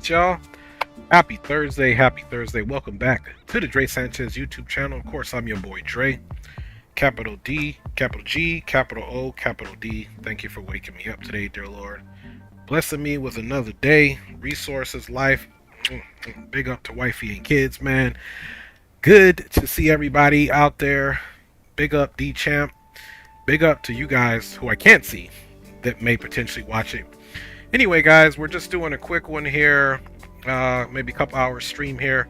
Y'all, happy Thursday. Welcome back to the Dre Sanchez YouTube channel. Of course, I'm your boy Dre, capital D, capital G, capital O, capital D. Thank you for waking me up today, dear Lord, blessing me with another day, resources, life. Big up to wifey and kids, man. Good to see everybody out there. Big up D Champ. Big up to you guys who I can't see that may potentially watch it. Anyway, guys, we're just doing a quick one here, maybe a couple hours stream here,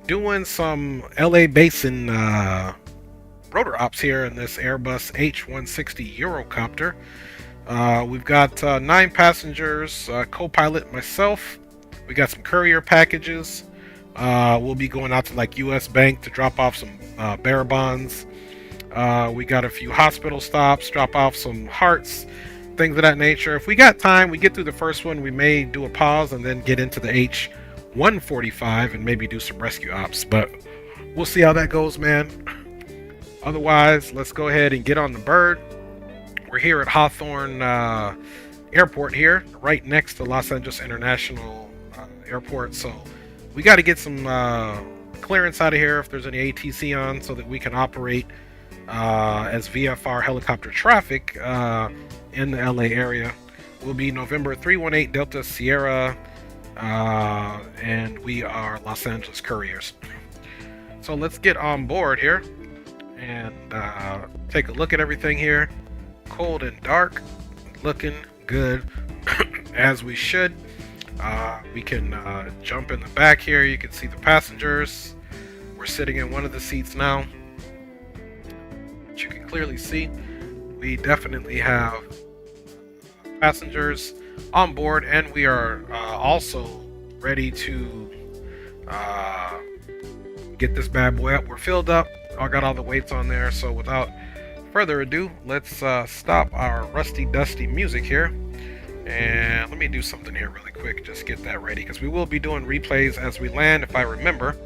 doing some LA Basin rotor ops here in this Airbus H160 Eurocopter. We've got 9 passengers, co-pilot myself. We got some courier packages. We'll be going out to like US Bank to drop off some bearer bonds. We got a few hospital stops, drop off some hearts, things of that nature. If we got time, we get through the first one, we may do a pause and then get into the H145 and maybe do some rescue ops, but we'll see how that goes, man. Otherwise, let's go ahead and get on the bird. We're here at Hawthorne Airport here, right next to Los Angeles International Airport, so we got to get some clearance out of here if there's any ATC on so that we can operate as VFR helicopter traffic in the LA area. Will be November 318 Delta Sierra, and we are Los Angeles Couriers. So let's get on board here and take a look at everything here. Cold and dark, looking good as we should. We can jump in the back here. You can see the passengers. We're sitting in one of the seats now. But you can clearly see we definitely have passengers on board, and we are also ready to get this bad boy up. We're filled up. I got all the weights on there, so without further ado, let's stop our rusty dusty music here, and let me do something here really quick. Just get that ready, because we will be doing replays as we land, if I remember.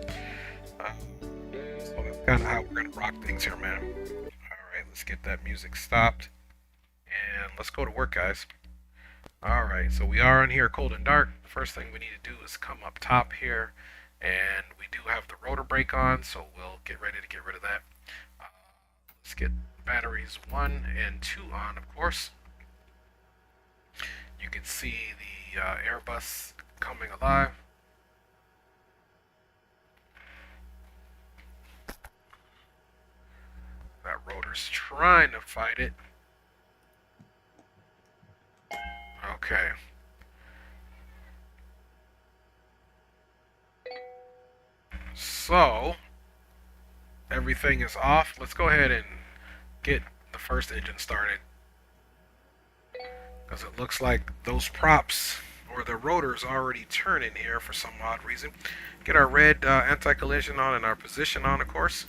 kind of how we're gonna rock things here, man. Alright, let's get that music stopped. And let's go to work, guys. Alright, so we are in here cold and dark. First thing we need to do is come up top here. And we do have the rotor brake on, so we'll get ready to get rid of that. Let's get batteries 1 and 2 on, of course. You can see the Airbus coming alive. That rotor's trying to fight it. Okay. So, everything is off. Let's go ahead and get the first engine started. Because it looks like those props or the rotors already turning here for some odd reason. Get our red anti-collision on and our position on, of course.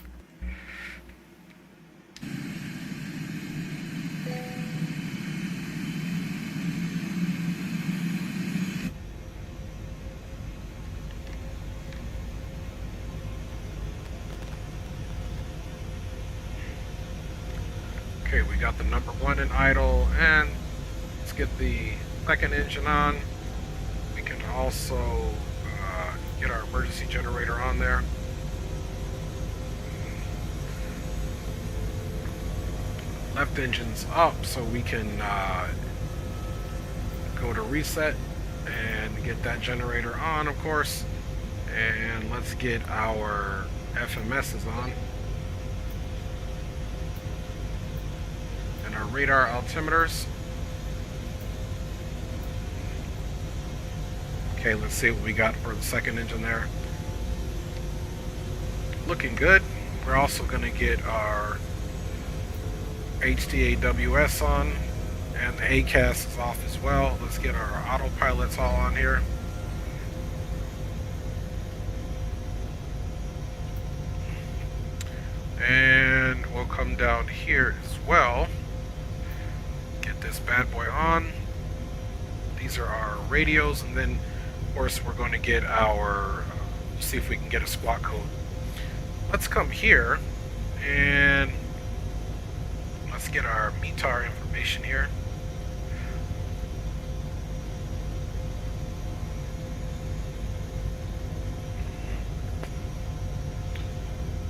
Okay, we got the number 1 in idle, and let's get the second engine on. We can also get our emergency generator on there. Left engine's up, so we can go to reset and get that generator on, of course. And let's get our FMSs on. And our radar altimeters. Okay, let's see what we got for the second engine there. Looking good. We're also going to get our HDAWS on, and the ACAS is off as well. Let's get our autopilots all on here. And we'll come down here as well. Get this bad boy on. These are our radios, and then of course we're going to get our see if we can get a squawk code. Let's come here and let's get our METAR information here.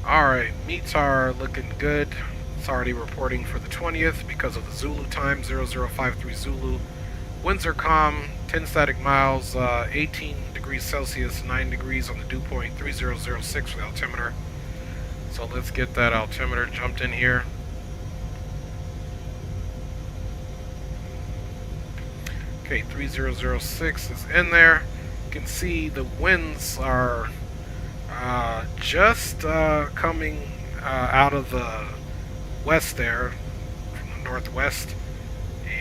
Alright, METAR looking good. It's already reporting for the 20th because of the Zulu time, 0053 Zulu. Winds are calm, 10 static miles, 18 degrees Celsius, 9 degrees on the dew point, 3006 for the altimeter. So let's get that altimeter jumped in here. Okay, 3006 is in there. You can see the winds are just coming out of the west there, from the northwest.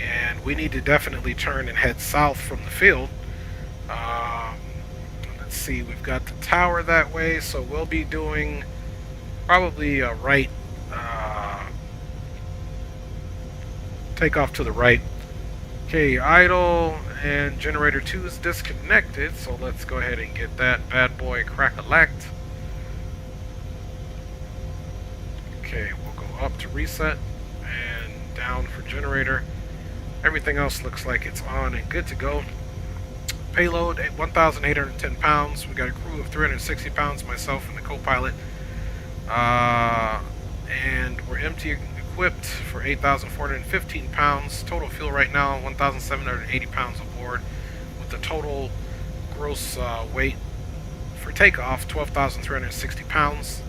And we need to definitely turn and head south from the field. Let's see, we've got the tower that way, so we'll be doing probably a right takeoff to the right. Okay, idle, and generator 2 is disconnected, so let's go ahead and get that bad boy crack-a-lacked. Okay, we'll go up to reset and down for generator. Everything else looks like it's on and good to go. Payload at 1,810 pounds. We got a crew of 360 pounds, myself and the co-pilot. And we're empty equipped for 8,415 pounds. Total fuel right now, 1,780 pounds aboard, with the total gross weight for takeoff, 12,360 pounds.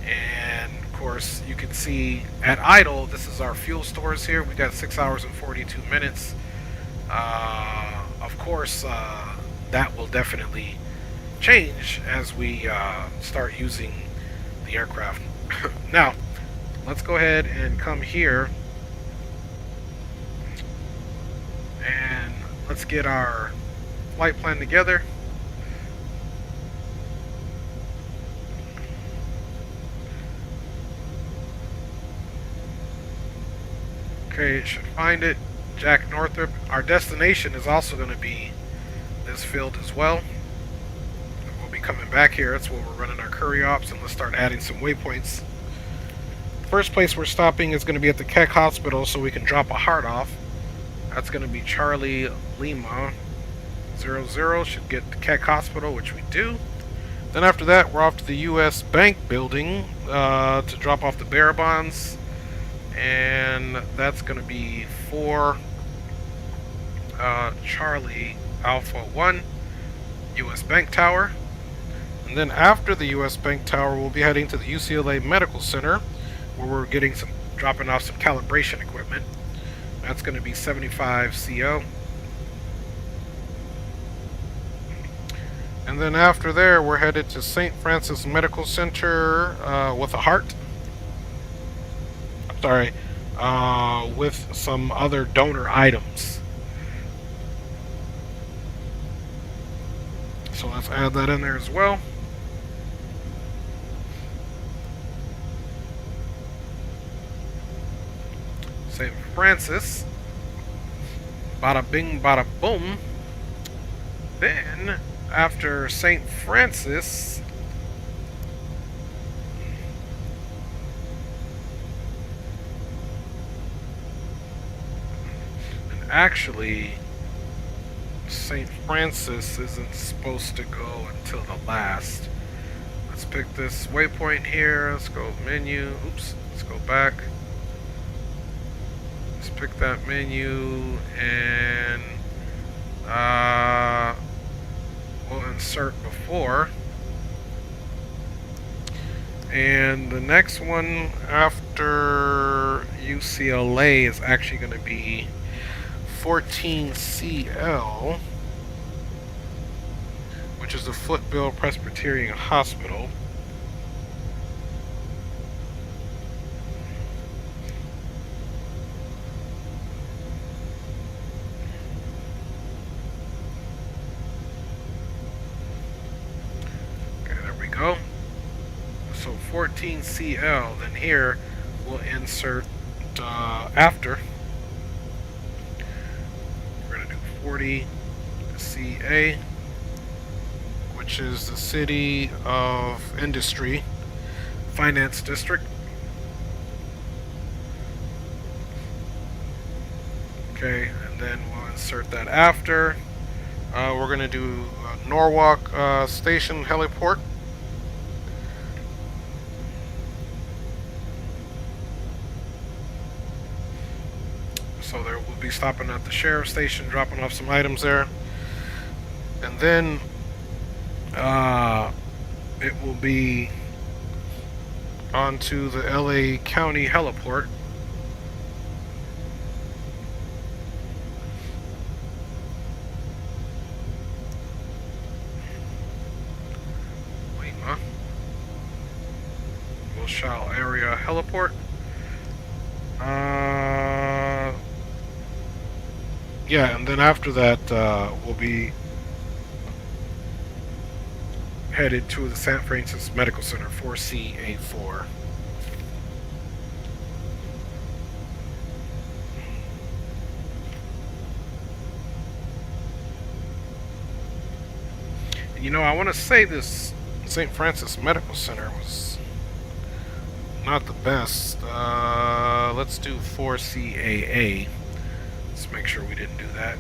And of course, you can see at idle, this is our fuel stores here. We got 6 hours and 42 minutes. Of course, that will definitely change as we start using the aircraft. Now, let's go ahead and come here and let's get our flight plan together. Okay, it should find it. Jack Northrop. Our destination is also going to be this field as well. We'll be coming back here. That's where we're running our Courier ops, and let's start adding some waypoints. First place we're stopping is going to be at the Keck Hospital, so we can drop a heart off. That's going to be Charlie Lima 00. Should get to Keck Hospital, which we do. Then after that, we're off to the U.S. Bank building to drop off the bearer bonds, and that's going to be for Charlie Alpha 1 U.S. Bank Tower. And then after the U.S. Bank Tower, we'll be heading to the UCLA Medical Center, where we're dropping off some calibration equipment. That's going to be 75 CO. And then after there, we're headed to St. Francis Medical Center with a heart. I'm sorry, with some other donor items. So let's add that in there as well. St. Francis. Bada bing, bada boom. Then, after St. Francis, and actually, St. Francis isn't supposed to go until the last. Let's pick this waypoint here. Let's go menu. Oops. Let's go back. Let's pick that menu and we'll insert before. And the next one after UCLA is actually going to be 14CL, which is the Footbill Presbyterian Hospital. Okay, there we go. So 14CL, then here we'll insert after. 40 CA, which is the City of Industry Finance District. Okay, and then we'll insert that after. We're going to do Norwalk Station Heliport. So there will be stopping at the sheriff's station, dropping off some items there. And then it will be onto the LA County Heliport. Lima. Wilshire Area Heliport. Yeah, and then after that, we'll be headed to the St. Francis Medical Center, 4CA4. And you know, I want to say this St. Francis Medical Center was not the best. Let's do 4CAA. Let's make sure we didn't do that.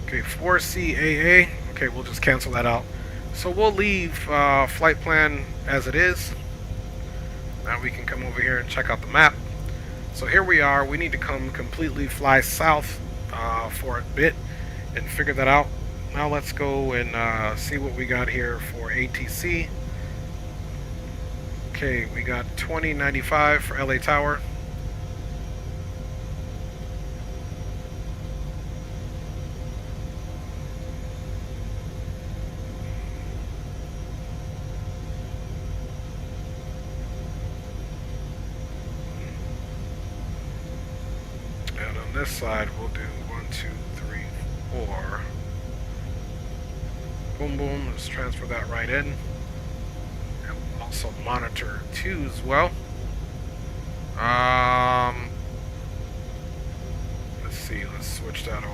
Okay, 4CAA. Okay, we'll just cancel that out. So we'll leave flight plan as it is. Now we can come over here and check out the map. So here we are. We need to come completely fly south for a bit and figure that out. Now let's go and see what we got here for ATC. Okay, we got 2095 for LA Tower. This side we'll do 1, 2, 3, 4. Boom, boom. Let's transfer that right in. And we'll also monitor 2 as well. Let's see. Let's switch that over.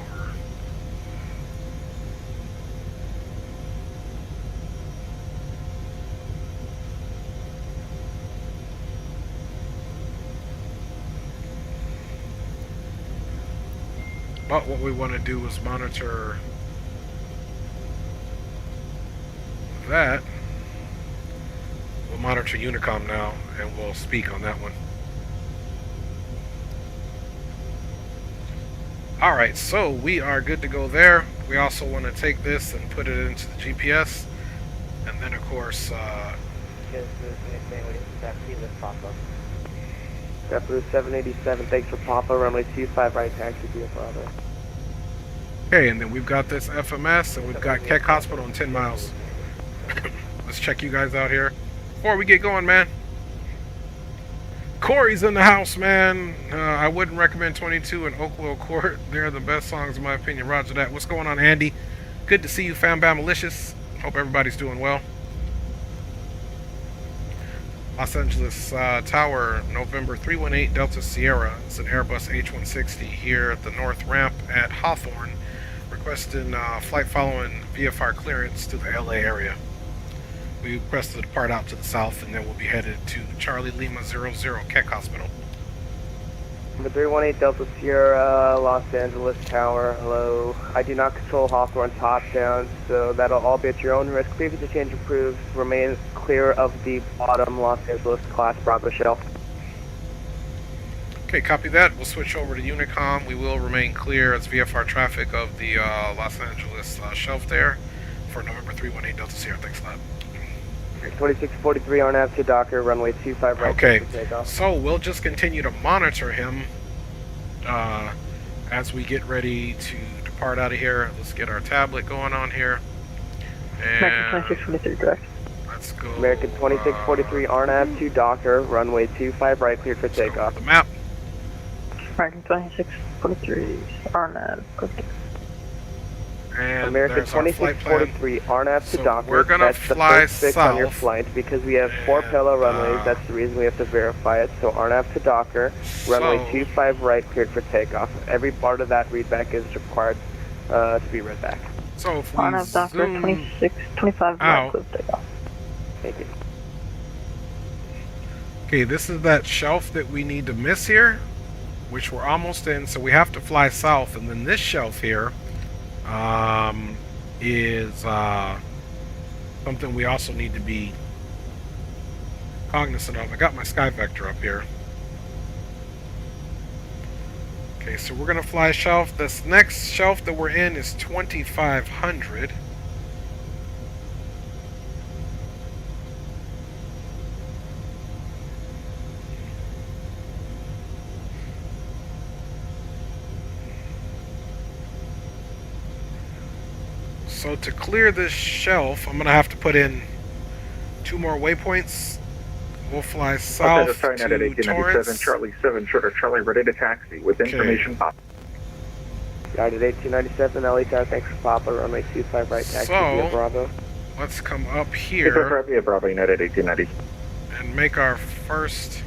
But what we want to do is monitor that. We'll monitor Unicom now, and we'll speak on that one. Alright, so we are good to go there. We also want to take this and put it into the GPS. And then, of course, JetBlue 787, thanks for Papa, runway 25 right, taxi via Bravo. okay, and then we've got this FMS, and we've got Keck Hospital in 10 miles. Let's check you guys out here before we get going, man. Corey's in the house, man. I wouldn't recommend 22 and Oakville Court. They're the best songs, in my opinion. Roger that. What's going on, Andy? Good to see you, Fambam Malicious. Hope everybody's doing well. Los Angeles Tower, November 318 Delta Sierra. It's an Airbus H160 here at the north ramp at Hawthorne, requesting flight following VFR clearance to the LA area. We requested to depart out to the south, and then we'll be headed to Charlie Lima 00 Keck Hospital. Number 318 Delta Sierra, Los Angeles Tower, hello. I do not control Hawthorne top down, so that'll all be at your own risk. Frequency change approved. Remain clear of the bottom Los Angeles class Bravo shelf. Okay, copy that. We'll switch over to Unicom. We will remain clear as VFR traffic of the Los Angeles shelf there for November 318 Delta Sierra. Thanks a lot. 2643 RNAV to Docker, runway 25 right. Okay, so we'll just continue to monitor him as we get ready to depart out of here. Let's get our tablet going on here. And American 2643 direct. let's go. American 2643 RNAV to Docker, runway 25 right, cleared for takeoff. The map. American 2643 RNAV. And American there's our flight plan. 2643 RNAV to So Docker. we're gonna That's fly the first fix on your south. flight because we have 4 parallel runways. That's the reason we have to verify it. So RNAV to Docker, runway 25 right, cleared for takeoff. Every part of that readback is required to be read back. So if we RNAV Docker zoom 2625 right, out. cleared takeoff. Thank you. Okay, this is that shelf that we need to miss here, which we're almost in, so we have to fly south. And then this shelf here is something we also need to be cognizant of. I got my sky vector up here. Okay, so we're gonna fly shelf. This next shelf that we're in is 2500. So to clear this shelf, I'm going to have to put in 2 more waypoints. We'll fly south to Torrance. Charlie 7, Charlie ready to taxi with information pop. United 1897, LA Tower, thanks for Papa, runway 25 right, taxi via Bravo. Let's come up Paper here via Bravo, United 1890. and make our first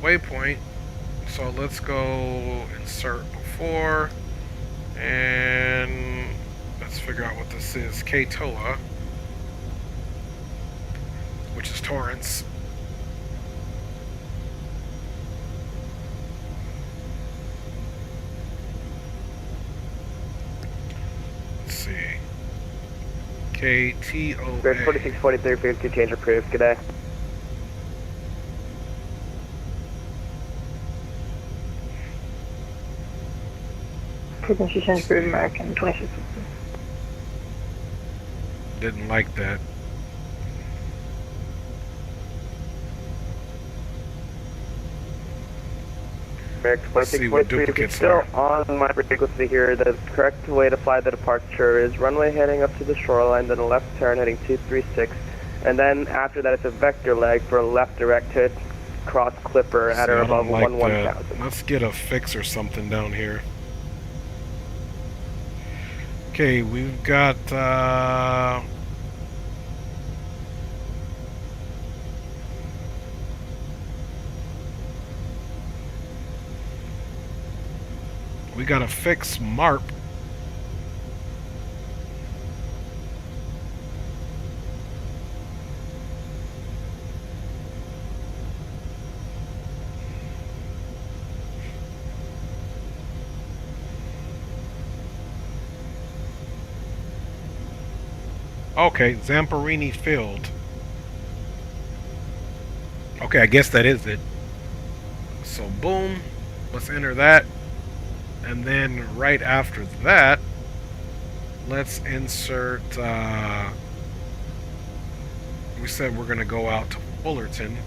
waypoint. So let's go insert before, and let's figure out what this is. K-TOA, which is Torrance. Let's see. K-T-O-A. Bears 4643, frequency change approved, good day. Frequency change for American 2650. Didn't like that. American Let's see what 2643, duplicates still are. on my frequency here. The correct way to fly the departure is runway heading up to the shoreline, then a left turn heading 236, and then after that it's a vector leg for a left direct hit cross Clipper at or See, I above don't like 1000. that. Let's get a fix or something down here. Okay, we've got we got to fix MARP. Okay, Zamperini Field. Okay, I guess that is it. So boom, let's enter that. And then right after that, let's insert, we said we're going to go out to Fullerton.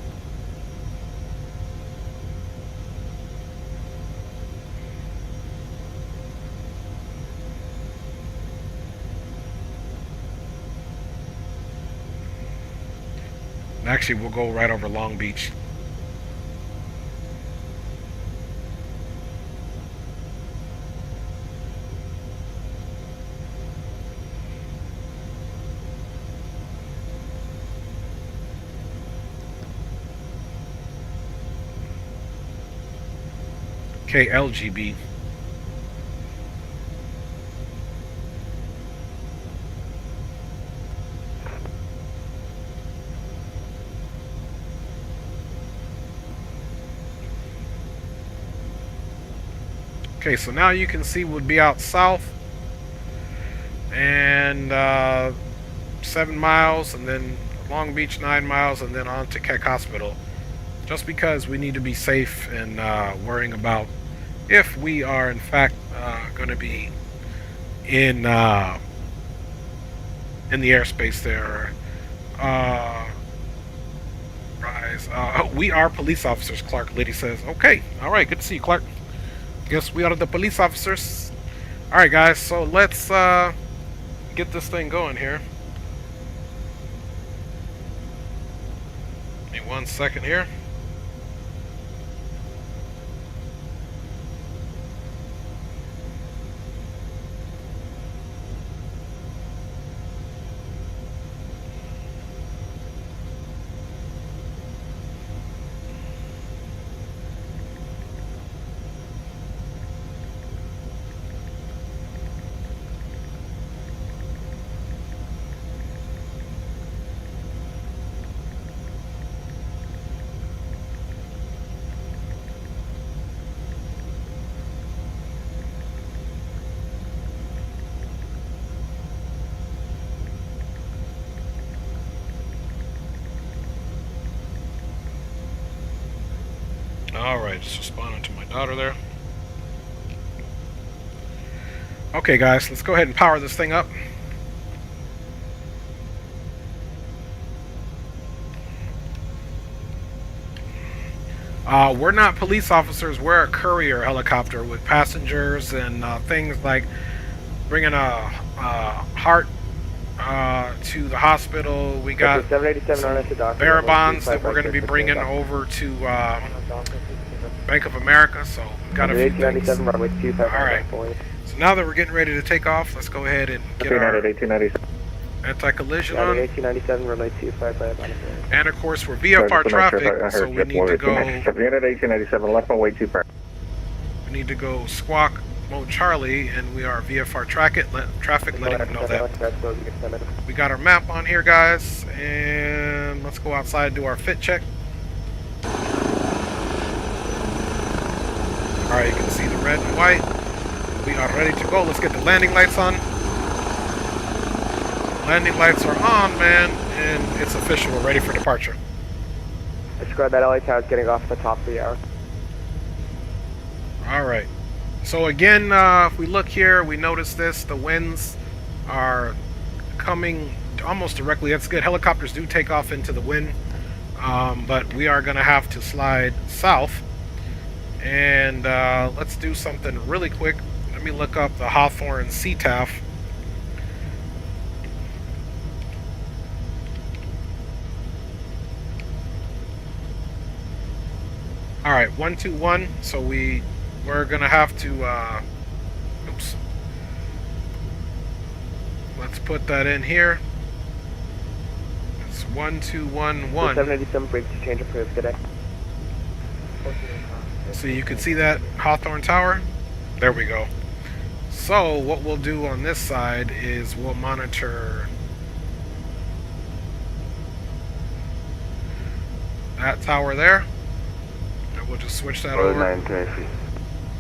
Actually, we'll go right over Long Beach. Okay, LGB. Okay, so now you can see we'll be out south and 7 miles, and then Long Beach 9 miles, and then on to Keck Hospital. Just because we need to be safe and worrying about if we are in fact going to be in the airspace there. We are police officers, Clark. Liddy says. Okay, all right, good to see you, Clark. Guess we are the police officers. All right, guys. So let's get this thing going here. Give me 1 second here. Alright, just responding to my daughter there. Okay, guys, let's go ahead and power this thing up. We're not police officers, we're a courier helicopter with passengers and things like bringing a heart to the hospital. We got bearer bonds that we're going to be bringing over to Bank of America, so we've got a few things. Alright, so now that we're getting ready to take off, let's go ahead and get our anti-collision on. And of course, we're VFR traffic, so we need to go. We need to go squawk mode Charlie, and we are VFR traffic, letting them know that. We got our map on here, guys, and let's go outside and do our fit check. Alright, you can see the red and white. We are ready to go. Let's get the landing lights on. Landing lights are on, man, and it's official. We're ready for departure. Describe that LA tower is getting off the top of the hour. Alright. So again, if we look here, we notice this. The winds are coming almost directly. That's good. Helicopters do take off into the wind. But we are going to have to slide south. And let's do something really quick. Let me look up the Hawthorne CTAF. Alright, 121. So we're gonna have to oops. let's put that in here. It's 1211. 787 brakes to change approved today. So you can see that Hawthorne Tower. There we go. So what we'll do on this side is we'll monitor that tower there. And we'll just switch that over. 923.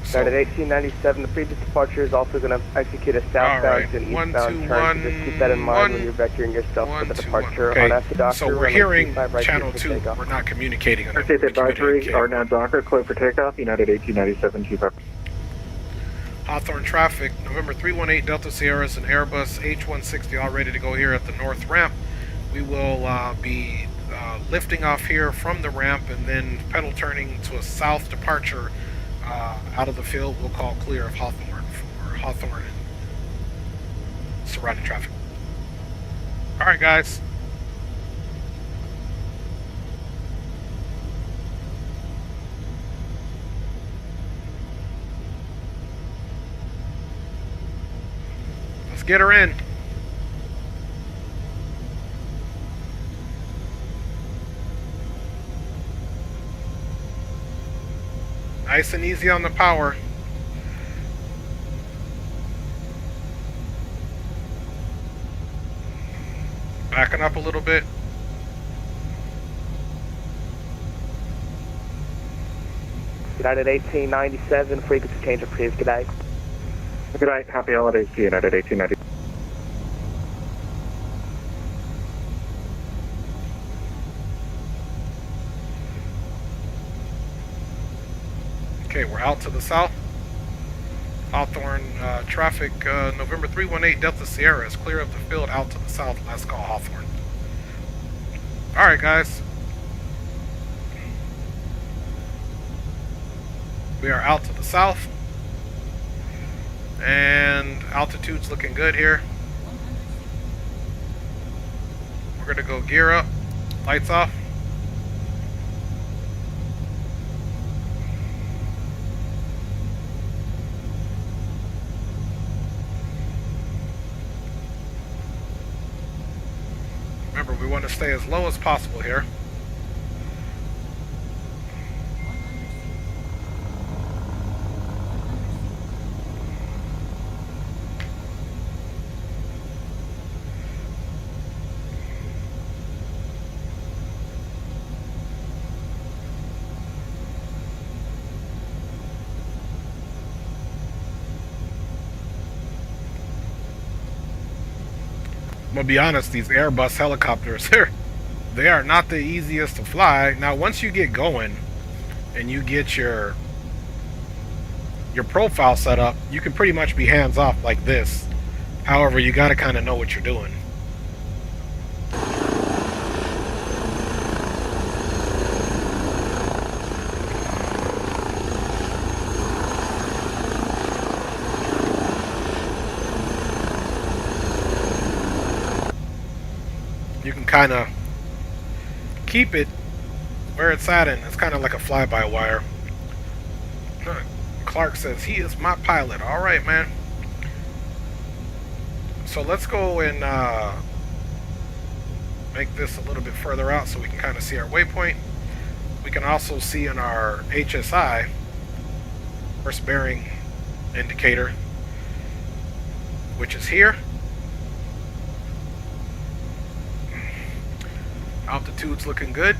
So, Started 1897. The previous departure is also going to execute a southbound right. and 1, eastbound 2, turn. 1, So just keep that in mind when you're vectoring yourself 1, for the 2, 1. departure Okay. on after Doctor. So we're hearing channel 2. We're not communicating on it. Airspace We're advisory communicating. are now Docker, clear for takeoff, United 1897, chief up. Hawthorne traffic, November 318 Delta Sierras and Airbus H160 all ready to go here at the north ramp. We will be lifting off here from the ramp and then pedal turning to a south departure out of the field. We'll call clear of Hawthorne for Hawthorne and surrounding traffic. Alright guys. Let's get her in. Nice and easy on the power. Backing up a little bit. United 1897, frequency change approved. Good night. Good night, happy holidays to United 1890. Okay, we're out to the south. Hawthorne traffic, November 318 Delta Sierra is clear of the field out to the south. Let's call Hawthorne. Alright guys. We are out to the south. And altitude's looking good here. We're going to go gear up. Lights off. Remember, we want to stay as low as possible here. I'm gonna be honest, these Airbus helicopters, they are not the easiest to fly. Now, once you get going and you get your profile set up, you can pretty much be hands off like this. However, you gotta kind of know what you're doing. You can kind of keep it where it's at, and it's kind of like a fly-by-wire. Clark says he is my pilot. All right, man. So let's go and make this a little bit further out so we can kind of see our waypoint. We can also see in our HSI, first bearing indicator, which is here. Altitude's looking good.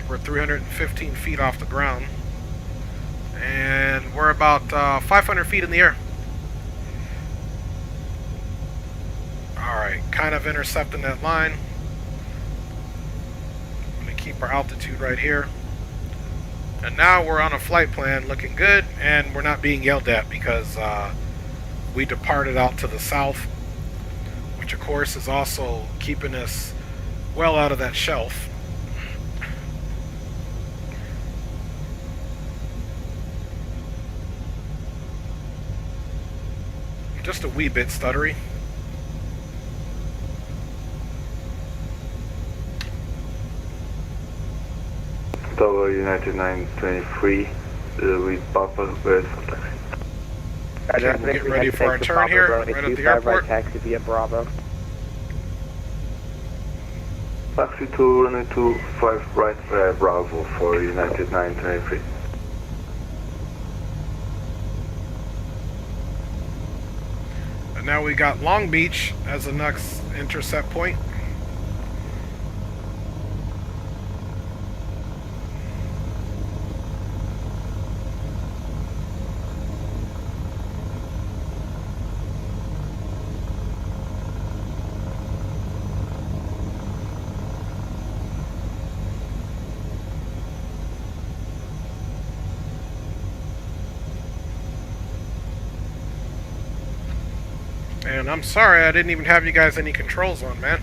We're 315 feet off the ground. And we're about 500 feet in the air. Alright, kind of intercepting that line. Let me keep our altitude right here. And now we're on a flight plan looking good, and we're not being yelled at because we departed out to the south, which of course is also keeping us well out of that shelf. Just a wee bit stuttery. Tower United 923 with Papa, where's for taxi? Okay, we'll get ready for our turn here, right at the airport. Taxi via Bravo. Taxi to runway 25 right, Bravo for United 923. And now we got Long Beach as the next intercept point. And I'm sorry I didn't even have you guys any controls on, man.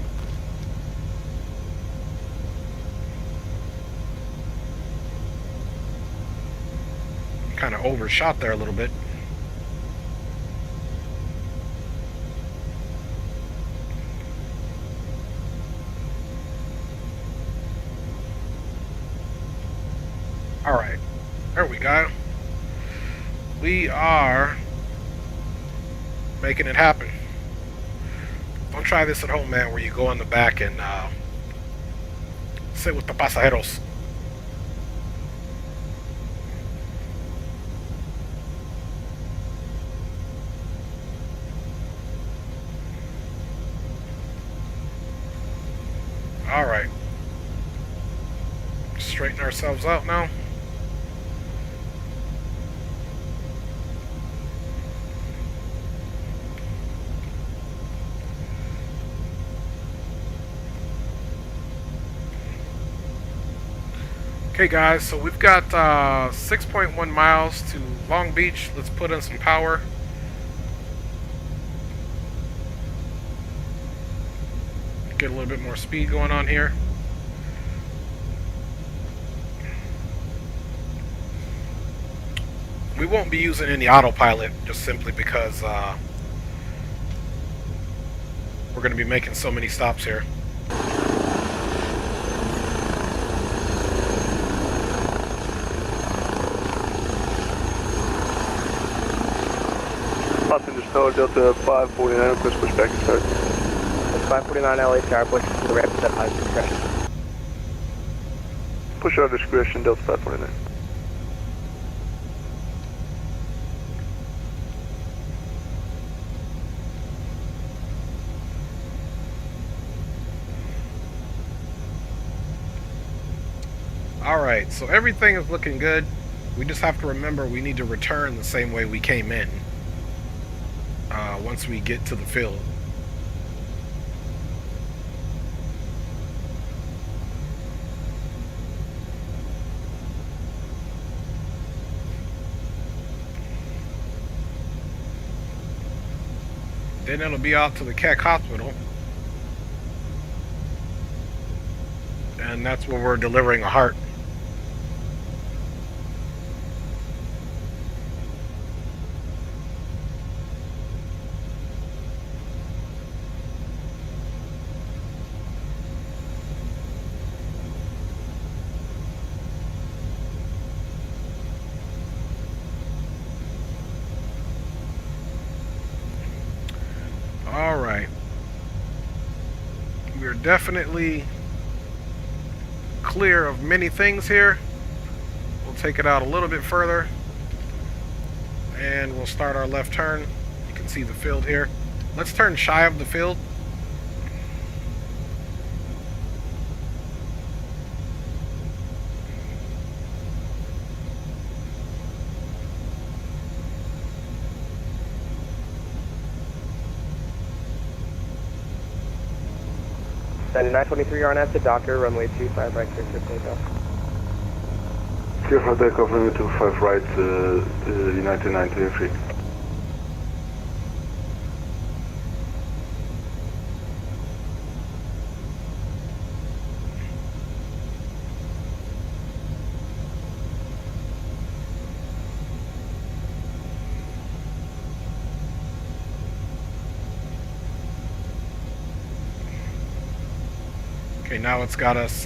Kind of overshot there a little bit. Alright, there we go. We are making it happen. Don't try this at home, man, where you go in the back and sit with the pasajeros. Alright. Straighten ourselves out now. Okay guys, so we've got 6.1 miles to Long Beach. Let's put in some power. Get a little bit more speed going on here. We won't be using any autopilot just simply because we're going to be making so many stops here. Passengers Tower Delta 549, request push back and start. 549 LA Tower, push to the ramp at high discretion. Push out discretion, Delta 549. Alright, so everything is looking good. We just have to remember we need to return the same way we came in once we get to the field. Then it'll be out to the CAC hospital. And that's where we're delivering a heart. Alright. We're definitely clear of many things here. We'll take it out a little bit further. And we'll start our left turn. You can see the field here. Let's turn shy of the field. Then 923 on at the Docker, runway 25 right, clear for takeoff. Clear for takeoff, runway 25 right, United 923. Okay, now it's got us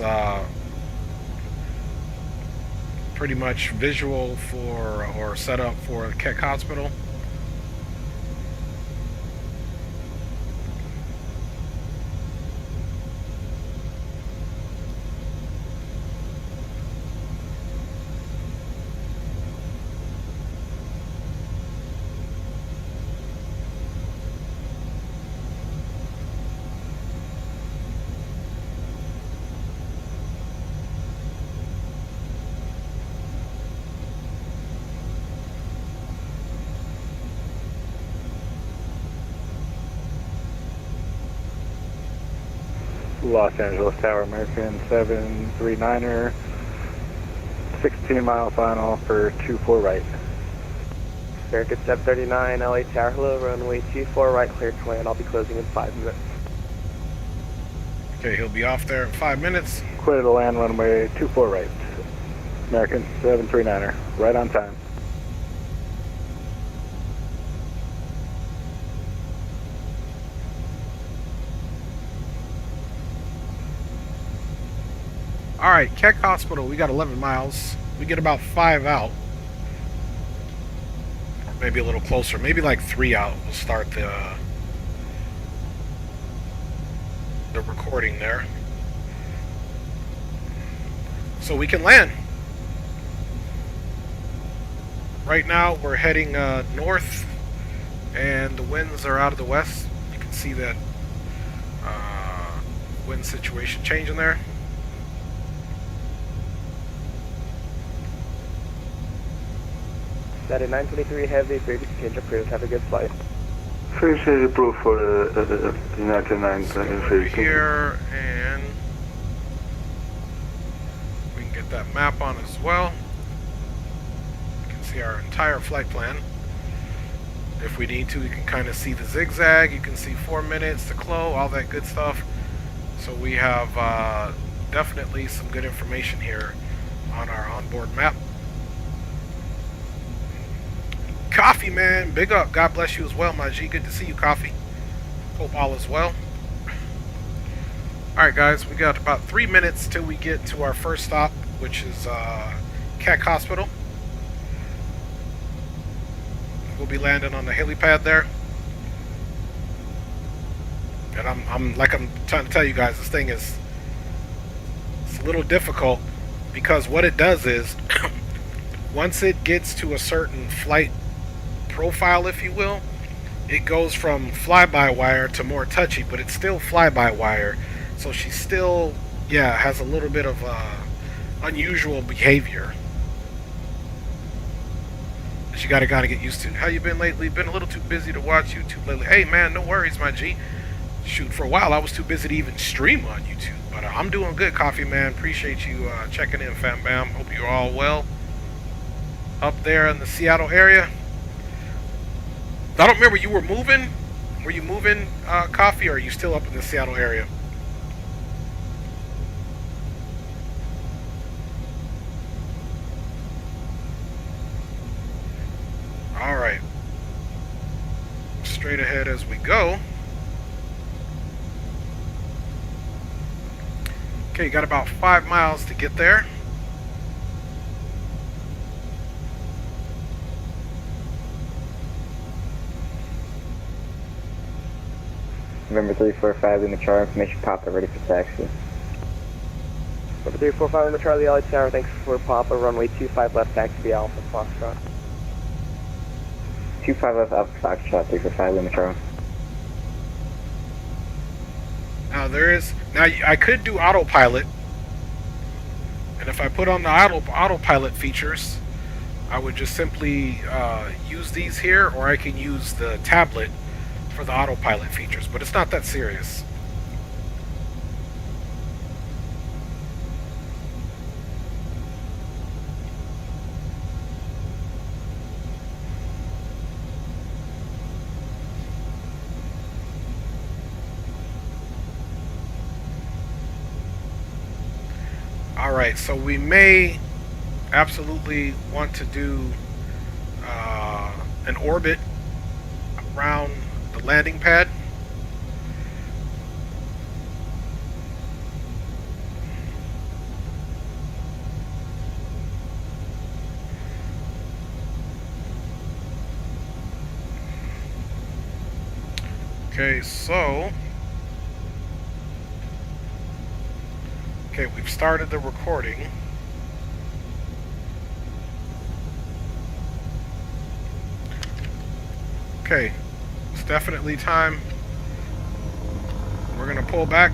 pretty much visual for, or set up for a Keck Hospital. Los Angeles Tower, American 739er, 16-mile final for 24 right. American 739, LA Tower, hello, runway 24 right, clear to land. I'll be closing in 5 minutes. Okay, he'll be off there in 5 minutes. Clear to land, runway 24 right. American 739er, right on time. Alright, Keck Hospital, we got 11 miles. We get about 5 out. Maybe a little closer, maybe like 3 out. We'll start the recording there. So we can land. Right now we're heading north, and the winds are out of the west. You can see that wind situation changing there. That is 923 heavy, previous change approved. Have a good flight. Free change approved for United 9. Over here, and we can get that map on as well. You can see our entire flight plan. If we need to, you can kind of see the zigzag. You can see 4 minutes, the clo, all that good stuff. So we have definitely some good information here on our onboard map. Coffee, man, big up. God bless you as well, my G. Good to see you, Coffee. Hope all is well. Alright, guys, we got about 3 minutes till we get to our first stop, which is Keck Hospital. We'll be landing on the helipad there. And I'm trying to tell you guys, this thing is, it's a little difficult, because what it does is once it gets to a certain flight profile, if you will, it goes from fly-by-wire to more touchy, but it's still fly-by-wire. So she still, yeah, has a little bit of unusual behavior that you gotta get used to. How you been lately? Been a little too busy to watch YouTube lately. Hey man, no worries, my G. Shoot, for a while I was too busy to even stream on YouTube, but I'm doing good, Coffee man. Appreciate you checking in, fam bam. Hope you're all well up there in the Seattle area. I don't remember, you were moving? Were you moving, Coffee, or are you still up in the Seattle area? Alright. Straight ahead as we go. Okay, you got about 5 miles to get there. November 345, Lima Charlie, information Papa, ready for taxi. Number 345 in the Charlie LA Tower, thanks for Papa, runway 25 left, taxi Alpha Foxtrot. 25 left, Alpha Foxtrot, 345, Lima Charlie. Now I could do autopilot, and if I put on the autopilot features, I would just simply use these here, or I can use the tablet for the autopilot features, but it's not that serious. Alright, so we may absolutely want to do an orbit around the landing pad. Okay, so we've started the recording. Okay, it's definitely time. We're gonna pull back.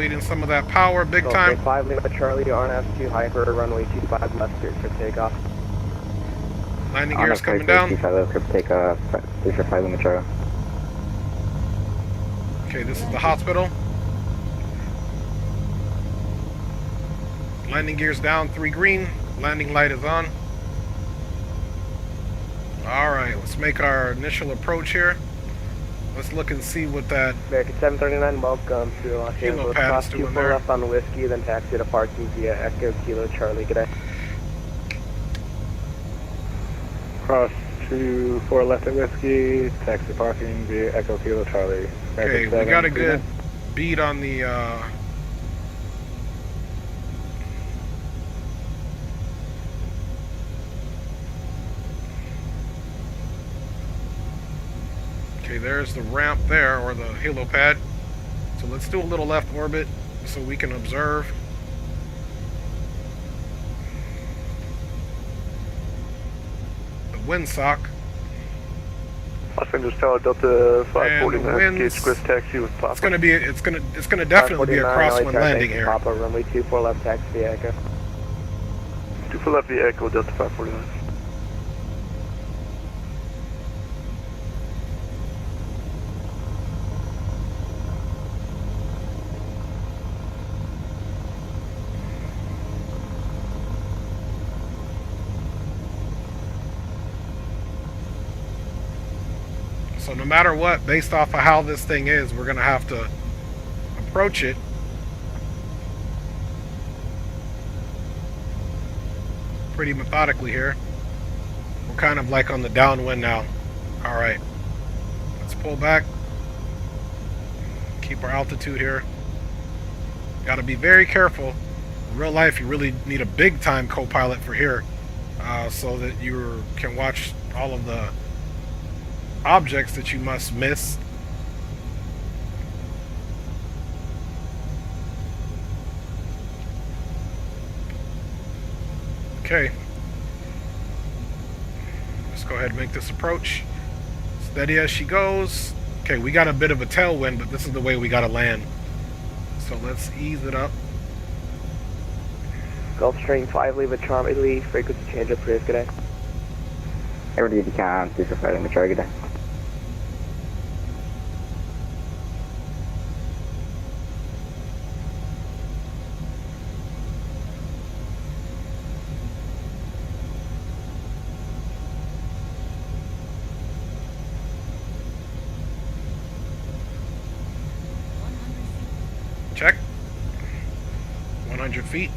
bleeding some of that power big Okay, time. 5 Lima Charlie, RNF2 Hyper, runway 25 left, cleared for takeoff. Landing gears coming down. 25 left, take off. 345 Lima Charlie. Okay, this is the hospital. Landing gears down, 3 green. Landing light is on. Alright, let's make our initial approach here. Let's look and see what that American 739, welcome to Los Angeles. pad Cross is doing 24 there. left on Whiskey, then taxi to parking via Echo Kilo Charlie. Good day. Cross 24 left at Whiskey, taxi parking via Echo Kilo Charlie. Okay, we got a good beat on the okay, there's the ramp there, or the halo pad. So let's do a little left orbit so we can observe. The windsock. Los Angeles Tower Delta And the 549, winds. gauge square taxi with Papa. It's gonna definitely be a 549, crosswind LA landing taxi, here. Papa, runway 24 left, taxi via Echo. 24 left via Echo Delta 549. So no matter what, based off of how this thing is, we're gonna have to approach it pretty methodically here. We're kind of like on the downwind now. Alright. Let's pull back. Keep our altitude here. Gotta be very careful. In real life, you really need a big time co-pilot for here, so that you can watch all of the objects that you must miss. Okay. Let's go ahead and make this approach. Steady as she goes. Okay, we got a bit of a tailwind, but this is the way we gotta land. So let's ease it up. Gulfstream 5 Lima Charlie, frequency change up Prius. Good day. Everybody can 345 Lima Charlie. Good day. Check. 100 feet.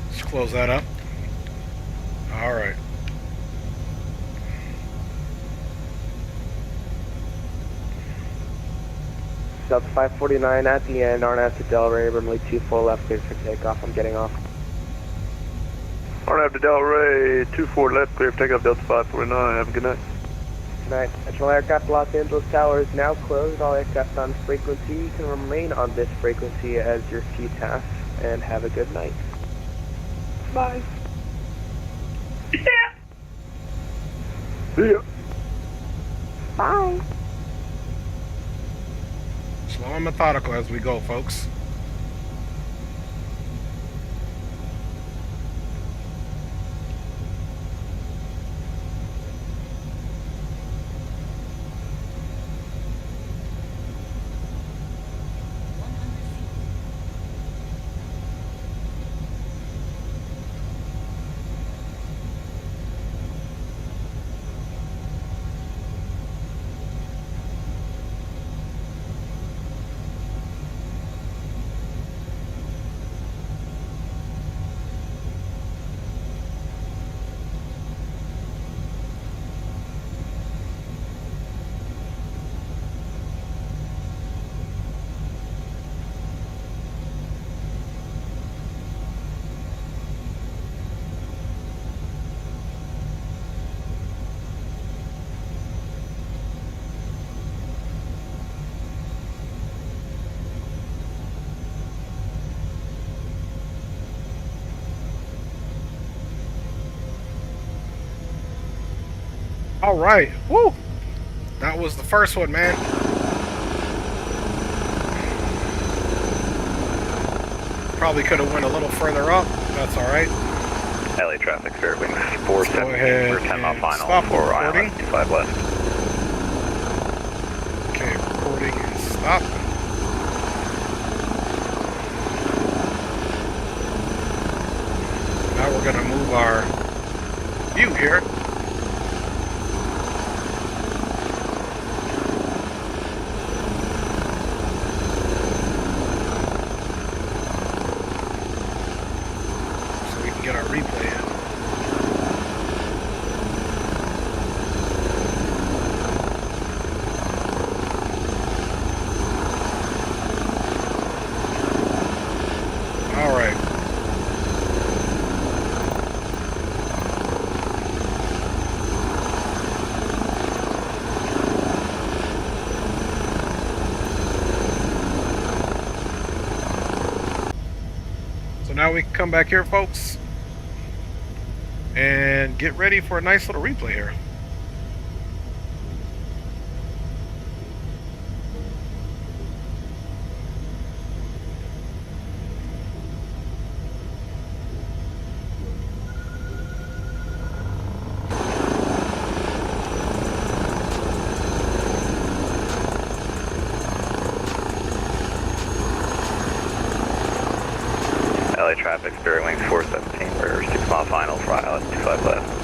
Let's close that up. All right. Delta 549 at the end, RNF to Delray, runway 24 left, cleared for takeoff. I'm getting off. RNF to Delray, 24 left, clear for takeoff Delta 549. Have a good night. Good night. National Aircraft Los Angeles Tower is now closed. All aircraft on frequency. You can remain on this frequency as your CTAS, and have a good night. Bye. See ya. Bye. Slow and methodical as we go, folks. All right. Woo! That was the first one, man. Probably could have went a little further up. That's all right. LA traffic, Spirit Wings Go 417 ahead for 10 mile and final stop for recording. ILS 25 left. Okay, recording is stopped. Now we're gonna move our view here. So we can get our replay in. All right. So now we can come back here, folks, and get ready for a nice little replay here. LA traffic, Spirit Wings 417, we're 6 mile final for ILS 25 left.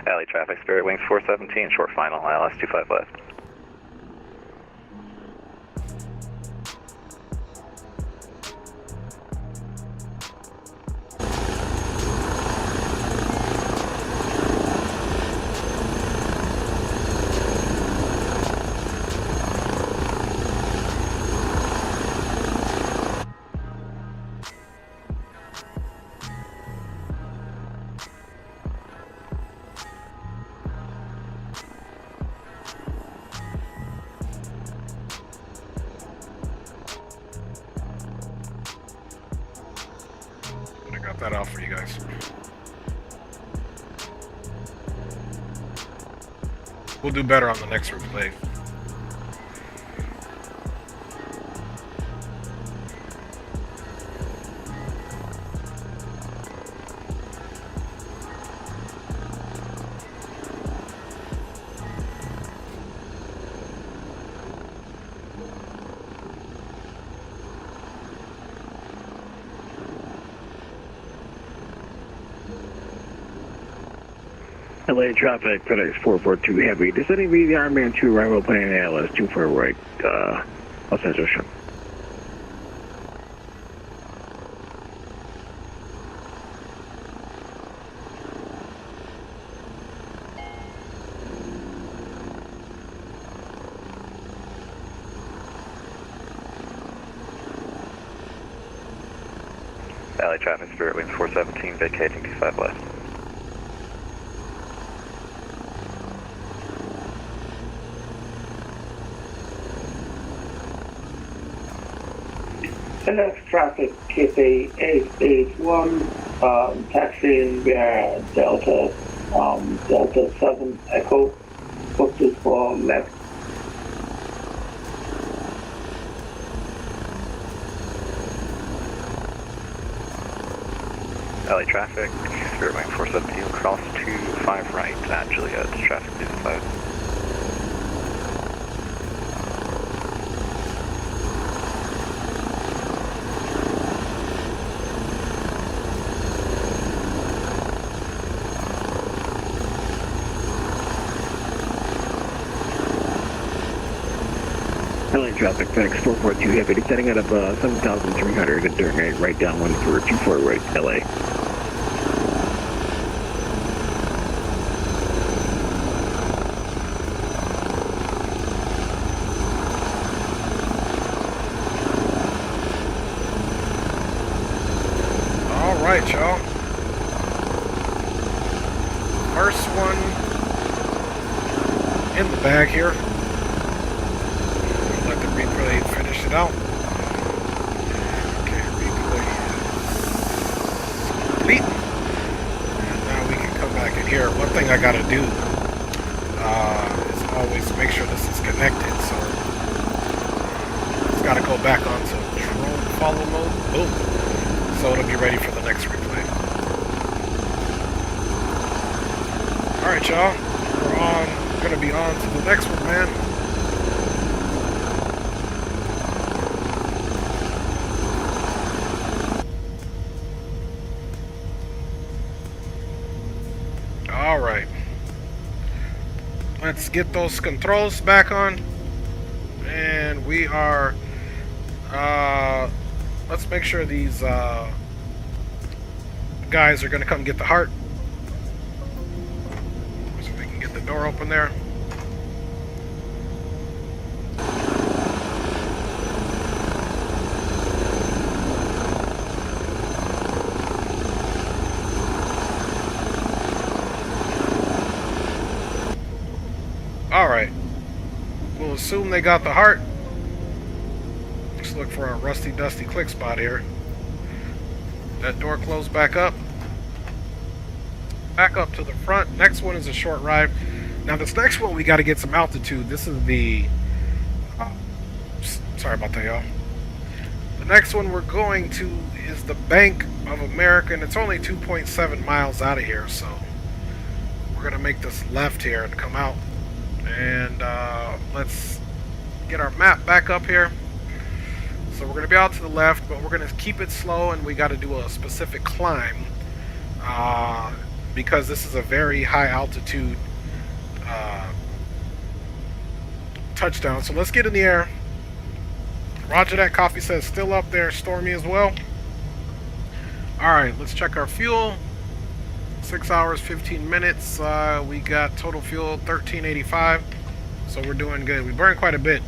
LA traffic, Spirit Wings 417, short final, ILS 25 left. I got that off for you guys. We'll do better on the next replay. LA traffic, FedEx 442 Heavy. Descending via the Ironman 2 arrival plane ALS 24 right, Los Angeles. LA traffic, Spirit Wings 417, vacating 25 left. LX traffic, KP 881, taxiing via Delta, Delta 7 Echo, focus for left. LA traffic, Spirit Wing 417, cross to 5 right at Juliet, traffic please advise. LA traffic, FedEx 442 Heavy, descending out of 7,300 and turning right down 1 for 24 right, LA. Alright, y'all. First one in the bag here. Let the replay finish it out. Okay, replay is complete. And now we can come back in here. One thing I gotta do is always make sure this is connected. So it's gotta go back onto drone follow mode. Boom. So it'll be ready for the next replay. Alright, y'all. We're gonna be on to the next one, man. Alright. Let's get those controls back on. And we are let's make sure these guys are gonna come get the heart. So we can get the door open there. Alright. We'll assume they got the heart. Let's look for a rusty dusty click spot here. That door closed back up. Back up to the front. Next one is a short ride. Now this next one we got to get some altitude. This is the... sorry about that, y'all. The next one we're going to is the Bank of America, and it's only 2.7 miles out of here, so we're going to make this left here and come out. And let's get our map back up here. So we're going to be out to the left, but we're going to keep it slow, and we got to do a specific climb because this is a very high altitude touchdown. So let's get in the air. Roger that. Coffee says still up there, stormy as well. Alright, let's check our fuel. 6 hours 15 minutes. We got total fuel 1385, so we're doing good. We burned quite a bit.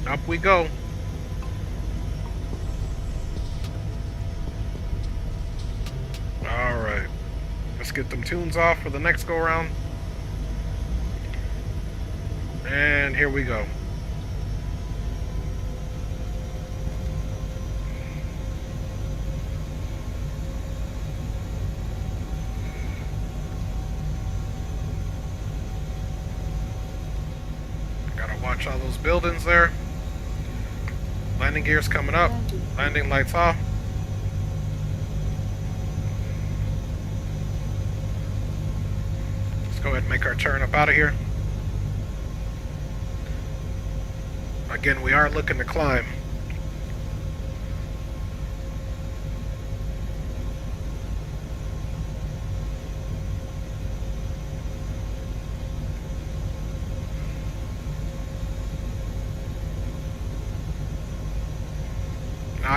Up we go. Alright, let's get them tunes off for the next go around. And here we go. Watch all those buildings there. Landing gear's coming up. Landing lights off. Let's go ahead and make our turn up out of here. Again, we are looking to climb.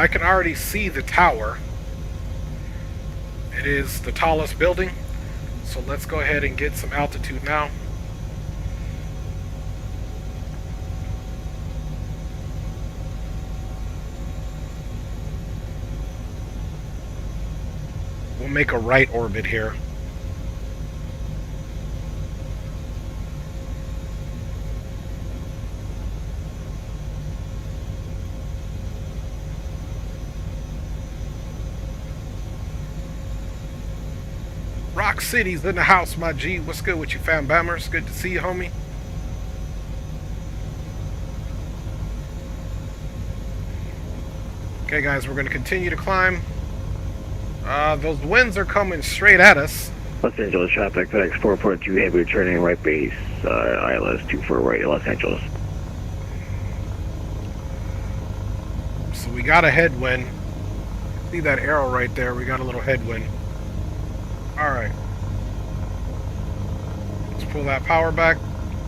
I can already see the tower. It is the tallest building. So let's go ahead and get some altitude now. We'll make a right orbit here. Rock City's in the house, my G. What's good with you, fam bammers? Good to see you, homie. Okay, guys, we're going to continue to climb. Those winds are coming straight at us. Los Angeles traffic, FedEx 442 heavy returning right base, ILS 24 right, Los Angeles. So we got a headwind. See that arrow right there? We got a little headwind. Alright. Let's pull that power back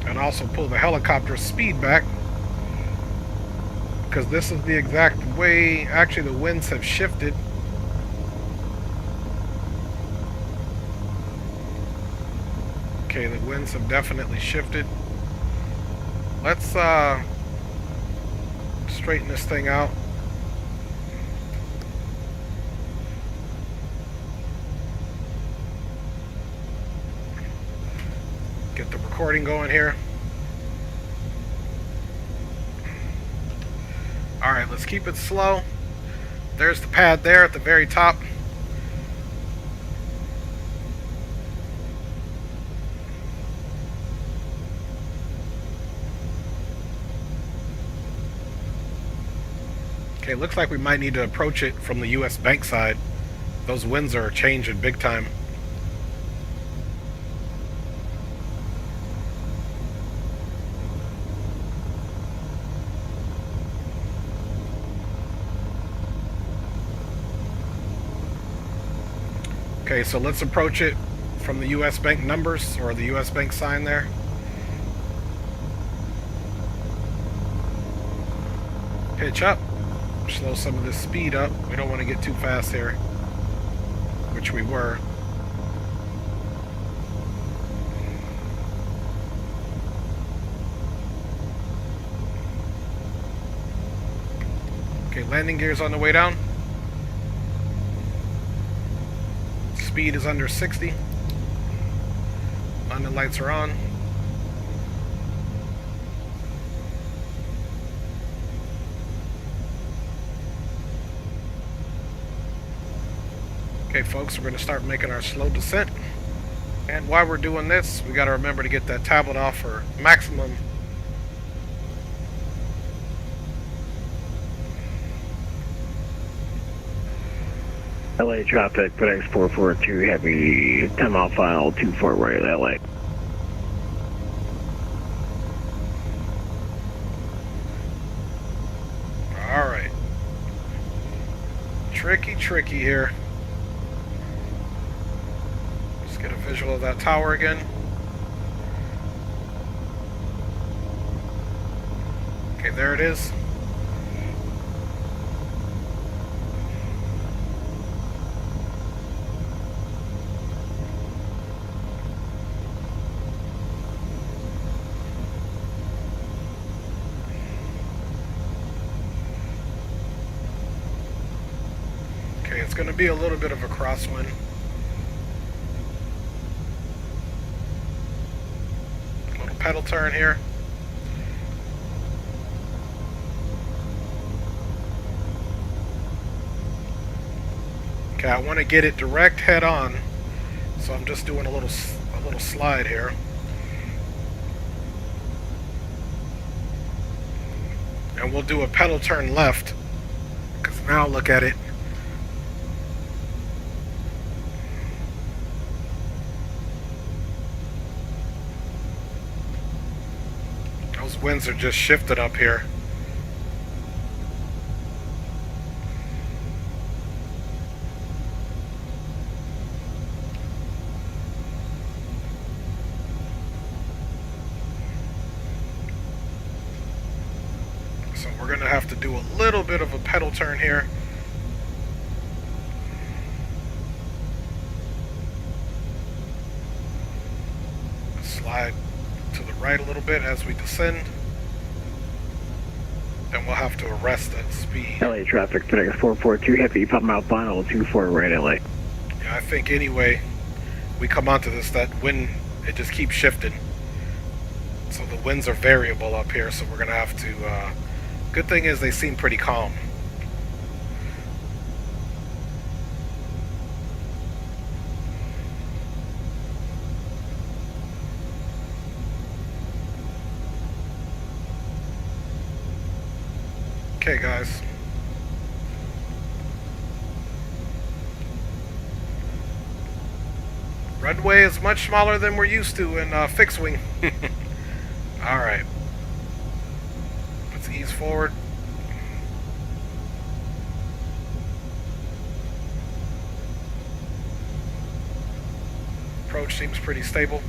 and also pull the helicopter speed back, because this is the exact way. Actually, the winds have shifted. Okay, the winds have definitely shifted. Let's straighten this thing out. Get the recording going here. Alright, let's keep it slow. There's the pad there at the very top. Okay, looks like we might need to approach it from the US Bank side. Those winds are changing big time. Okay, so let's approach it from the US Bank numbers, or the US Bank sign there. Pitch up. Slow some of this speed up. We don't want to get too fast here, which we were. Okay, landing gear's on the way down. Speed is under 60. Landing lights are on. Okay, folks, we're going to start making our slow descent. And while we're doing this, we got to remember to get that tablet off for maximum. LA traffic, FedEx 442 heavy, 10 mile file, 24 right, LA. Alright. Tricky here. Let's get a visual of that tower again. Okay, there it is. It's going to be a little bit of a crosswind. Little pedal turn here. Okay, I want to get it direct head on, so I'm just doing a little slide here. And we'll do a pedal turn left, because now look at it. Those winds are just shifted up here. So we're going to have to do a little bit of a pedal turn here. slide to the right a little bit as we descend. Then we'll have to arrest that speed. LA traffic, FedEx 442 Heavy, pop out final 24 right LA. Yeah, I think anyway, we come onto this, that wind, it just keeps shifting. So the winds are variable up here, so we're going to have to, good thing is they seem pretty calm. Okay, guys. Runway is much smaller than we're used to in fixed wing. Alright. Let's ease forward. Approach seems pretty stable.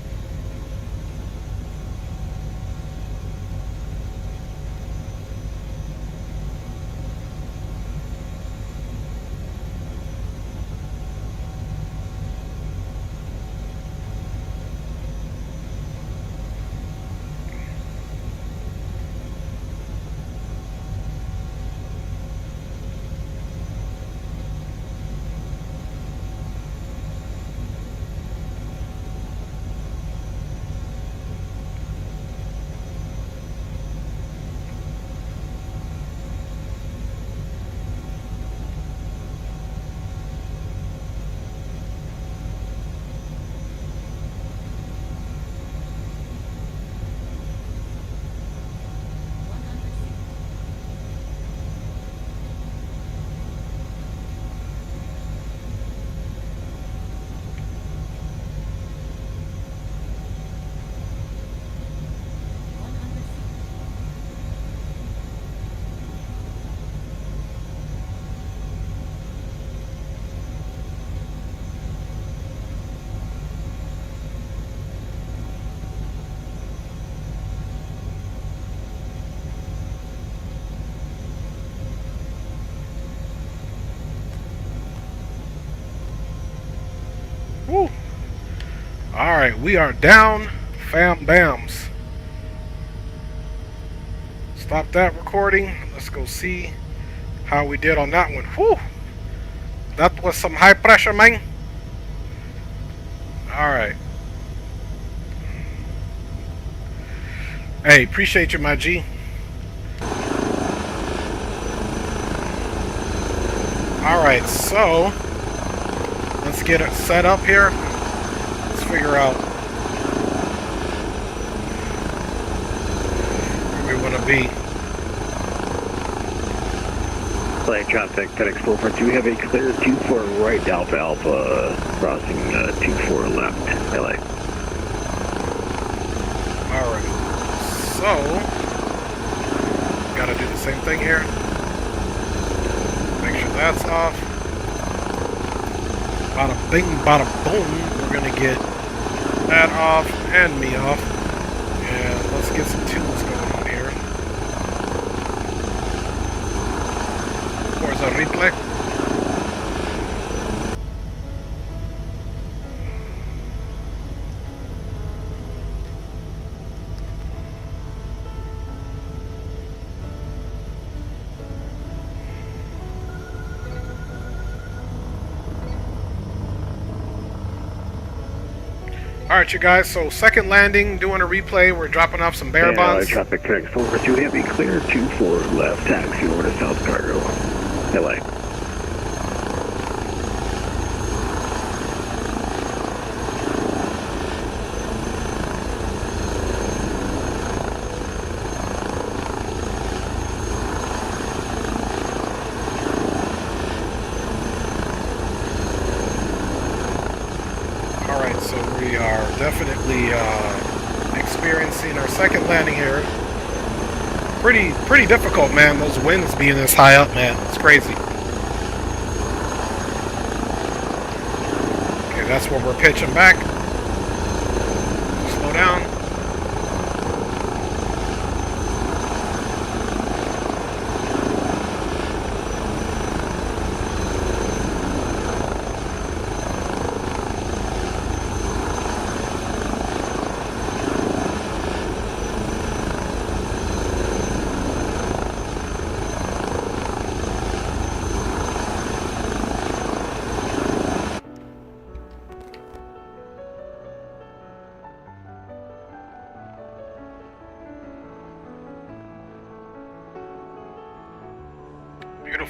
Woo. Alright, we are down, fam bams. Stop that recording. Let's go see how we did on that one. Whew. That was some high pressure, man. Alright. Hey, appreciate you, my G. Alright, so let's get it set up here. Let's figure out where we want to be. LA traffic, FedEx 442 Heavy, clear 24 right Alpha Alpha, crossing 24 left, LA. Alright, so gotta do the same thing here. Make sure that's off. Bada bing, bada boom. We're gonna get that off and me off. And let's get some tunes going on here. Forza replay. Alright, you guys, so second landing, doing a replay. We're dropping off some bearer bonds. Traffic, FedEx 442 Heavy, clear 24 left, taxi over to South Cargo, LA. We are definitely experiencing our second landing here. Pretty difficult, man. Those winds being this high up, man. It's crazy. Okay, that's where we're pitching back. Slow down.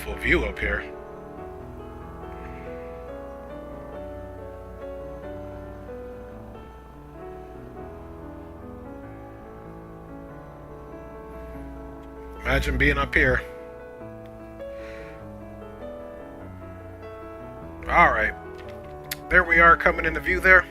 beautiful view up here. Imagine being up here. Alright. There we are coming into view there.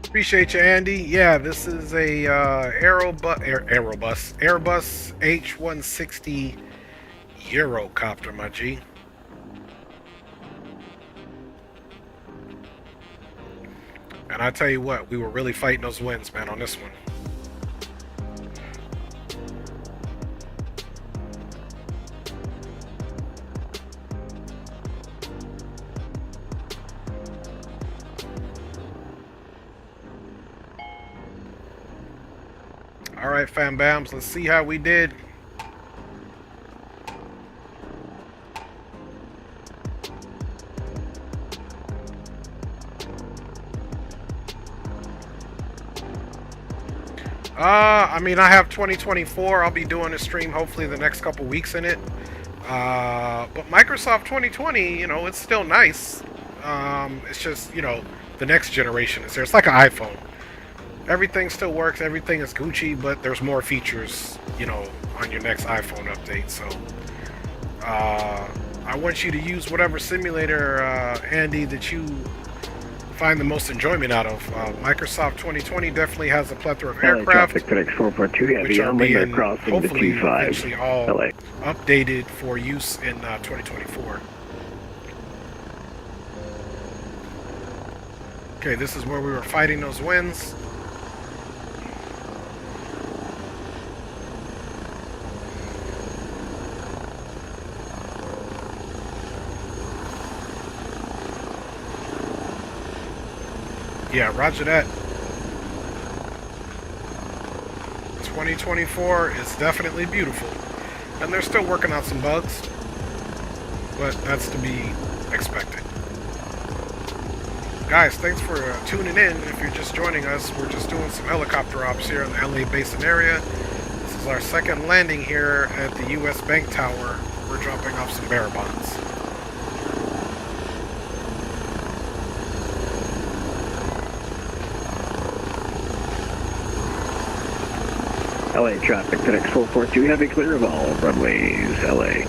Appreciate you, Andy. Yeah, this is a Airbus H160 Eurocopter, my G. And I tell you what, we were really fighting those winds, man, on this one. All right, fam bams, let's see how we did. I mean, I have 2024. I'll be doing a stream hopefully the next couple weeks in it. But Microsoft 2020, you know, it's still nice. It's just, you know, the next generation is there. It's like an iPhone. Everything still works, everything is Gucci, but there's more features, you know, on your next iPhone update. So I want you to use whatever simulator, Andy, that you find the most enjoyment out of. Microsoft 2020 definitely has a plethora of aircraft, which are being hopefully eventually all updated for use in 2024. Okay, this is where we were fighting those winds. Yeah, roger that. 2024 is definitely beautiful. And they're still working on some bugs, but that's to be expected. Guys, thanks for tuning in. If you're just joining us, we're just doing some helicopter ops here in the LA Basin area. This is our second landing here at the US Bank Tower. We're dropping off some bearer bonds. LA traffic, FedEx 442, have a clear of all runways, LA.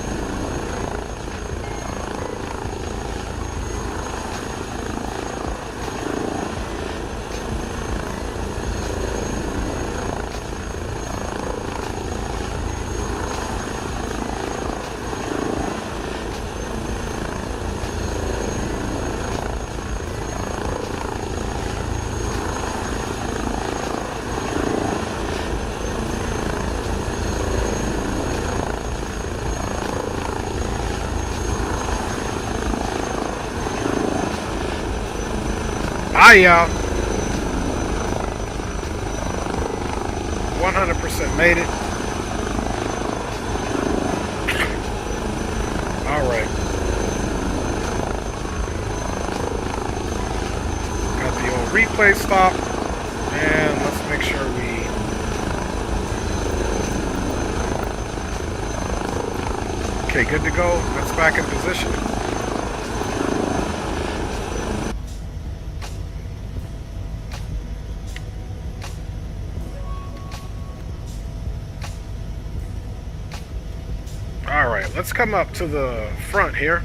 Hi, y'all. 100% made it. All right. Got the old replay stop, and let's make sure we. Okay, good to go. That's back in position. let's come up to the front here,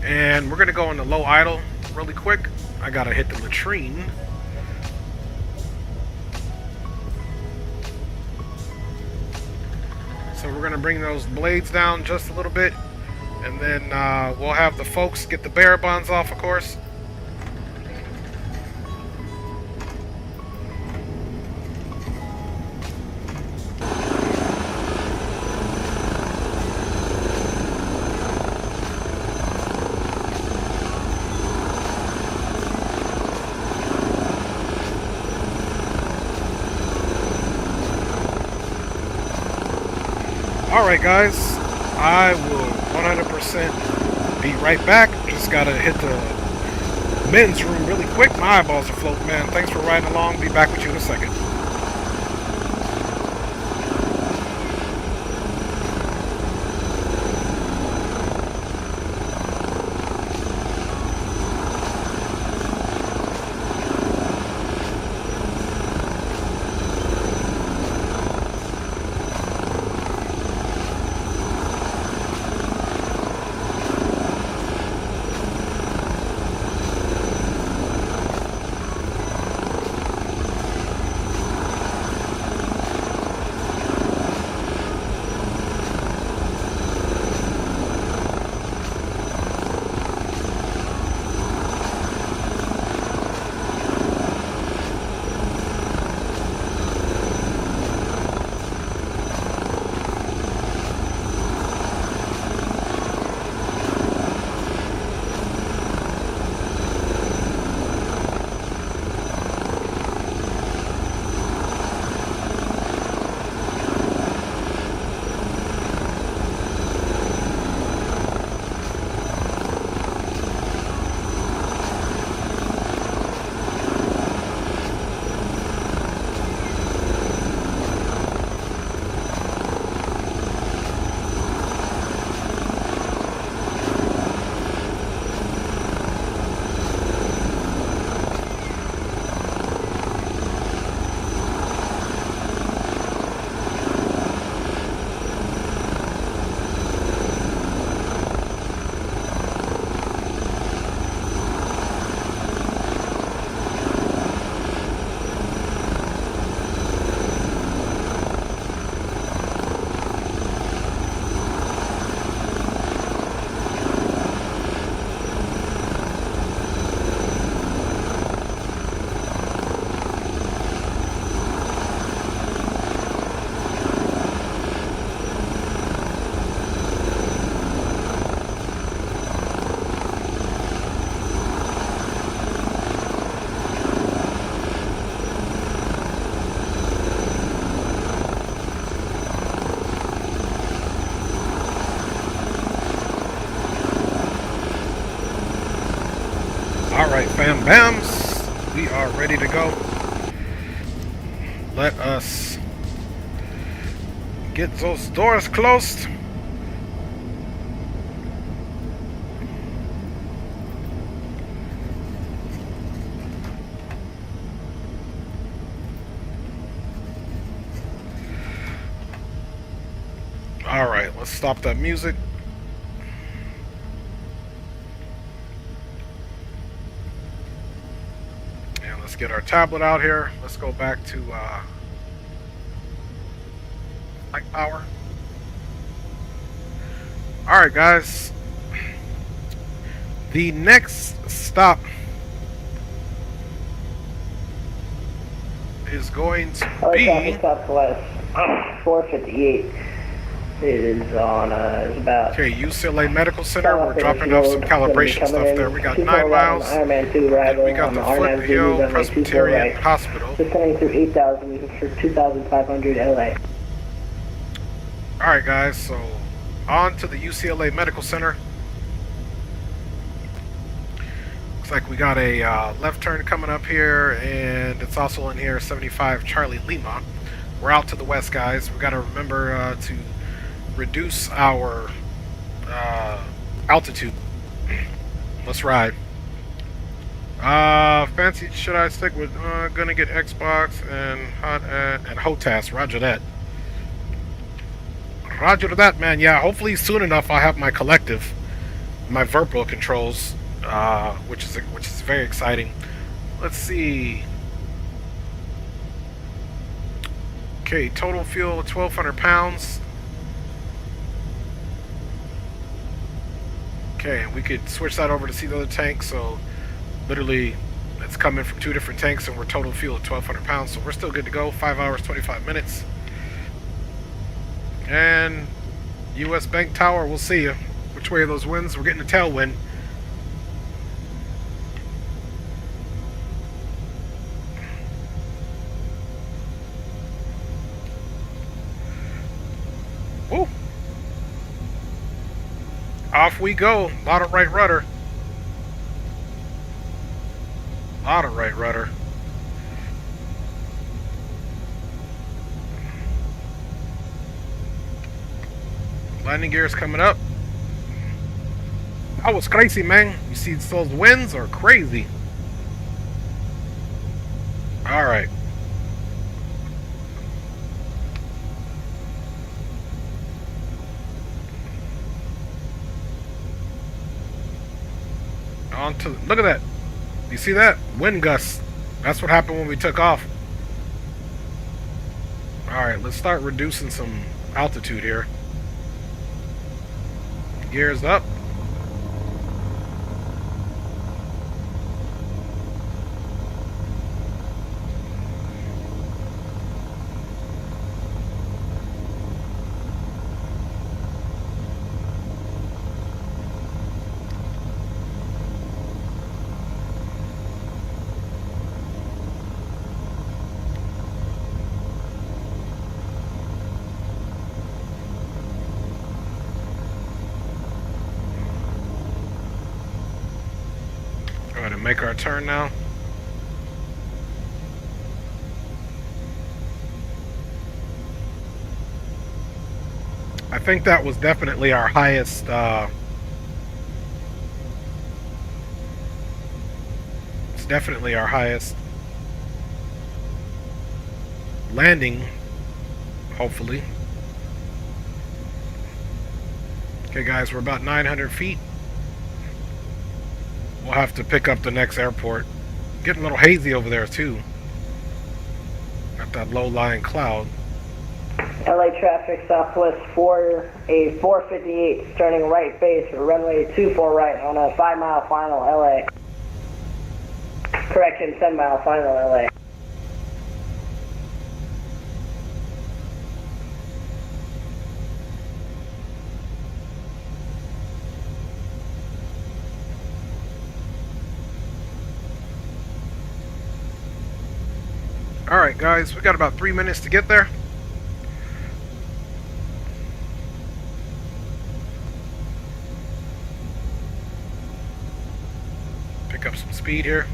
and we're gonna go into low idle really quick. I gotta hit the latrine. So we're gonna bring those blades down just a little bit, and then we'll have the folks get the bearer bonds off, of course. Alright guys, I will 100% be right back. Just gotta hit the men's room really quick. My eyeballs are floating, man. Thanks for riding along. Be back with you in a second. Alright, fam bams, we are ready to go. Let us get those doors closed. Alright, let's stop that music. Let's get our tablet out here. Let's go back to light power. Alright guys, the next stop is going to be Southwest 458. It is on it's about okay, UCLA Medical Center. We're dropping off some calibration stuff there. We got 9 miles. And we got the Foothill Presbyterian Hospital. Just coming through 8,000 for 2,500 LA. Alright guys, so on to the UCLA Medical Center. Looks like we got a left turn coming up here, and it's also in here 75 Charlie Lima. We're out to the west, guys. We got to remember to reduce our altitude. Let's ride. Fancy, should I stick with gonna get Xbox and HOTAS? Roger that. Roger that, man. Yeah, hopefully soon enough I'll have my collective, my Verpo controls, which is very exciting. Let's see. Okay, total fuel 1,200 pounds. Okay, and we could switch that over to see the other tank. So literally, it's coming from 2 different tanks, and we're total fuel at 1,200 pounds. So we're still good to go. 5 hours, 25 minutes. And U.S. Bank Tower, we'll see you. Which way are those winds? We're getting a tailwind. Woo! Off we go. A lot of right rudder. A lot of right rudder. Landing gear is coming up. That was crazy, man. You see, those winds are crazy. Alright. On to, look at that. You see that? Wind gusts. That's what happened when we took off. Alright, let's start reducing some altitude here. Gears up. To make our turn now. I think that was definitely our highest it's definitely our highest landing, hopefully. Okay guys, we're about 900 feet. We'll have to pick up the next airport. Getting a little hazy over there too. Got that low-lying cloud. LA traffic Southwest 4, a 458 starting right base for runway 24 right on a 5-mile final LA. Correction, 10-mile final LA. Alright guys, we got about 3 minutes to get there. Pick up some speed here.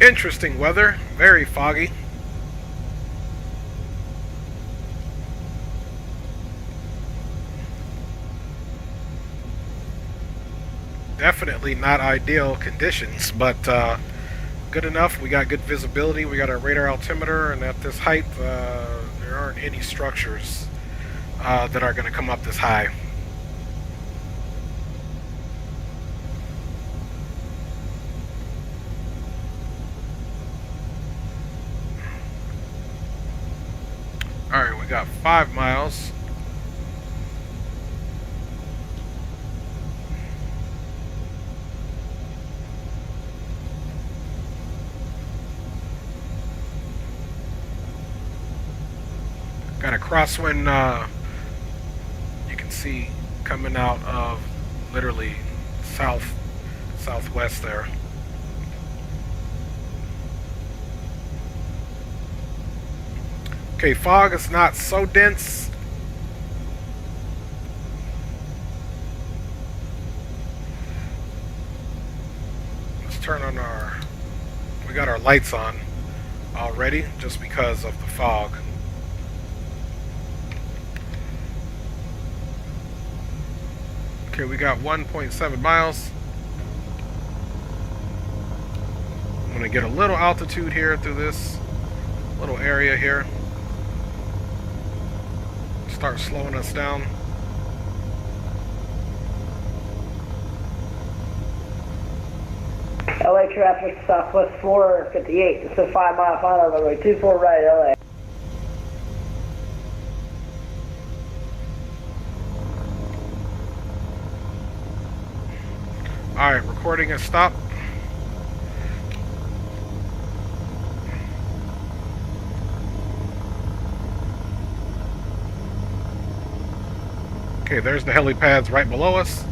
Interesting weather, very foggy. Definitely not ideal conditions, but good enough. We got good visibility. We got our radar altimeter, and at this height, there aren't any structures that are going to come up this high. Alright, we got 5 miles. Got a crosswind, you can see coming out of literally southwest there. Okay, fog is not so dense. Let's Let's turn on our... We got our lights on already, just because of the fog. Okay, we got 1.7 miles. I'm going to get a little altitude here through this little area here. Start slowing us down. LA traffic, Southwest 458. It's a 5 mile final runway 24 right, LA. Alright, recording has stopped. Okay, there's the helipads right below us.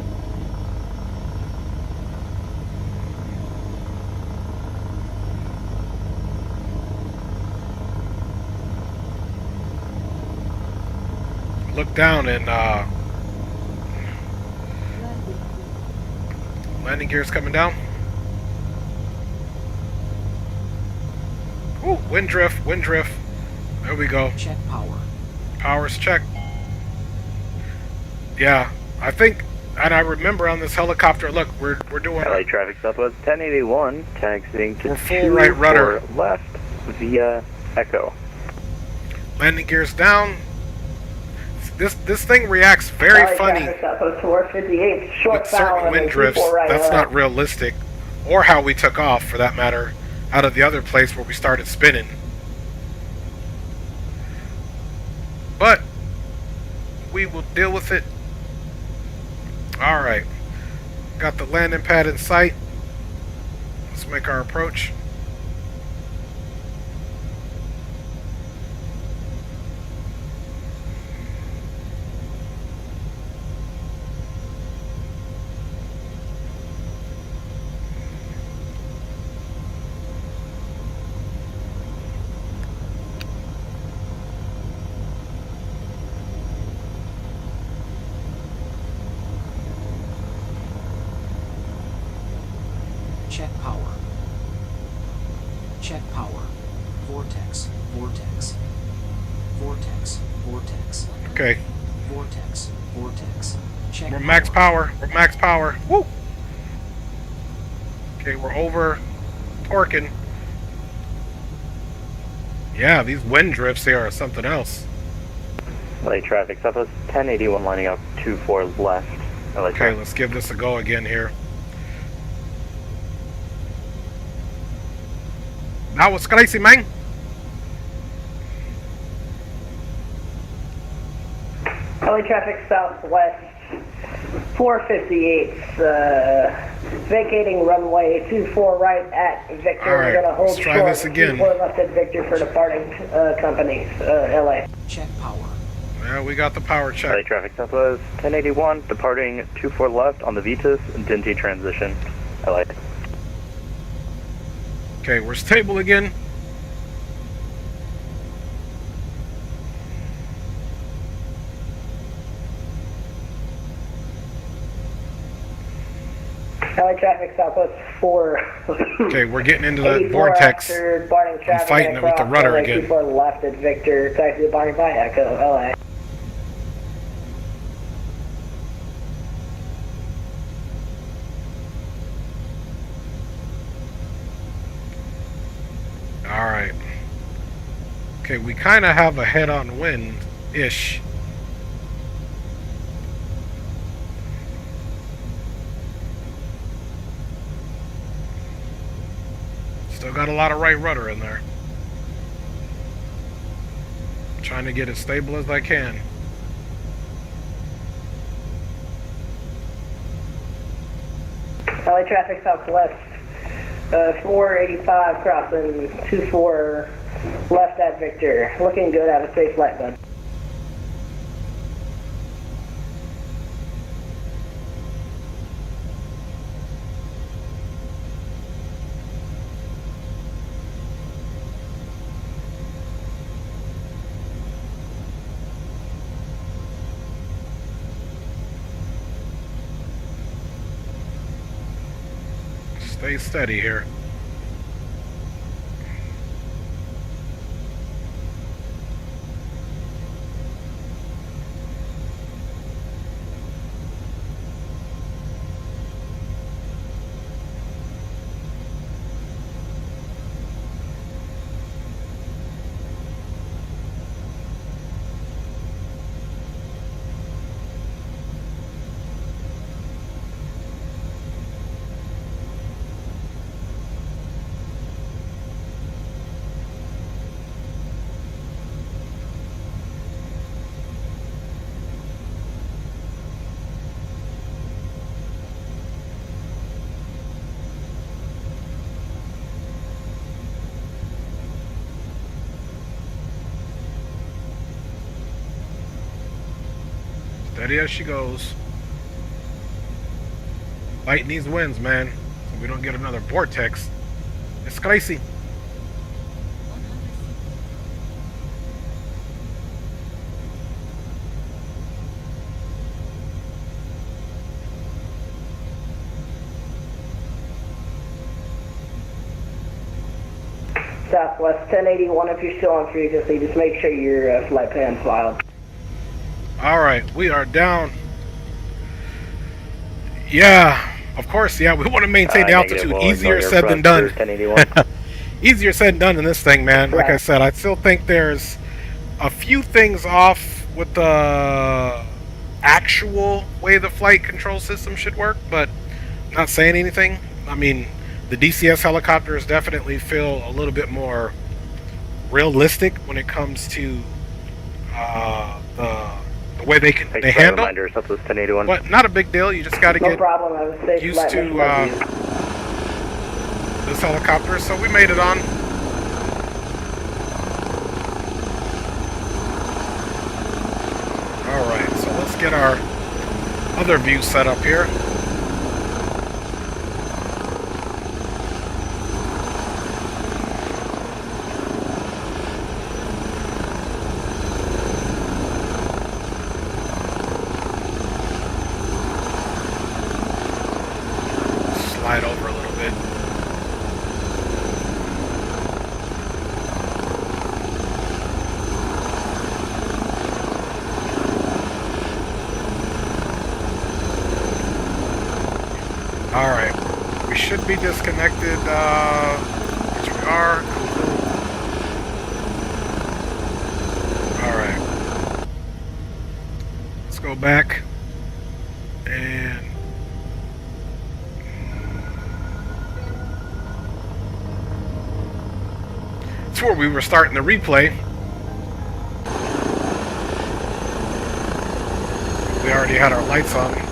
Look down and landing gear's coming down. Ooh, wind drift, wind drift. There we go. Check power. Power's checked. Yeah, I think, and I remember on this helicopter, look, we're doing... LA traffic Southwest 1081, taxiing to we're full right rudder. left via Echo. Landing gear's down. This thing reacts very funny with certain wind drifts. That's not realistic, or how we took off, for that matter, out of the other place where we started spinning. But we will deal with it. Alright, got the landing pad in sight. Let's make our approach. Check power. Check power. Vortex. Vortex. Vortex. Vortex. Okay. Vortex. Vortex. Check We're max power. We're max power. Woo! Okay, we're over torquing. Yeah, these wind drifts here are something else. LA traffic Southwest 1081 lining up 24 left. LA Okay, traffic. let's give this a go again here. That was crazy, man. LA traffic Southwest 458, vacating runway 24 right at Victor. All right, We're going to hold let's try short, this again. 24 left at Victor for departing companies, LA. Check power. Yeah, we got the power LA check. traffic Southwest 1081, departing 24 left on the Vitas Dinty transition. LA. Okay, we're stable again. LA traffic Southwest 4. Okay, we're getting into the 84 vortex. after departing traffic fighting it with the across rudder LA, again. 24 left at Victor, taxi departing by Echo, LA. Alright. Okay, we kind of have a head-on wind-ish. Still got a lot of right rudder in there. Trying to get as stable as I can. LA traffic Southwest 485 crossing 24 left at Victor. Looking good. Have a safe flight, bud. Stay steady here. Steady as she goes. Fighting these winds, man. So we don't get another vortex. It's crazy. Southwest 1081, if you're still on frequency, just make sure your flight plan's filed. Alright, we are down. Yeah, of course, yeah, we want to maintain the altitude. Easier said than done. Easier said than done in this thing, man. Like I said, I still think there's a few things off with the actual way the flight control system should work, but not saying anything. I mean, the DCS helicopters definitely feel a little bit more realistic when it comes to the way they handle. But not a big deal. You just got to get used to this helicopter. So we made it on. All right. So let's get our other view set up here. Slide over a little bit. Alright, we should be disconnected, which we are. Cool. Alright. Let's go back and it's where we were starting the replay. We already had our lights on.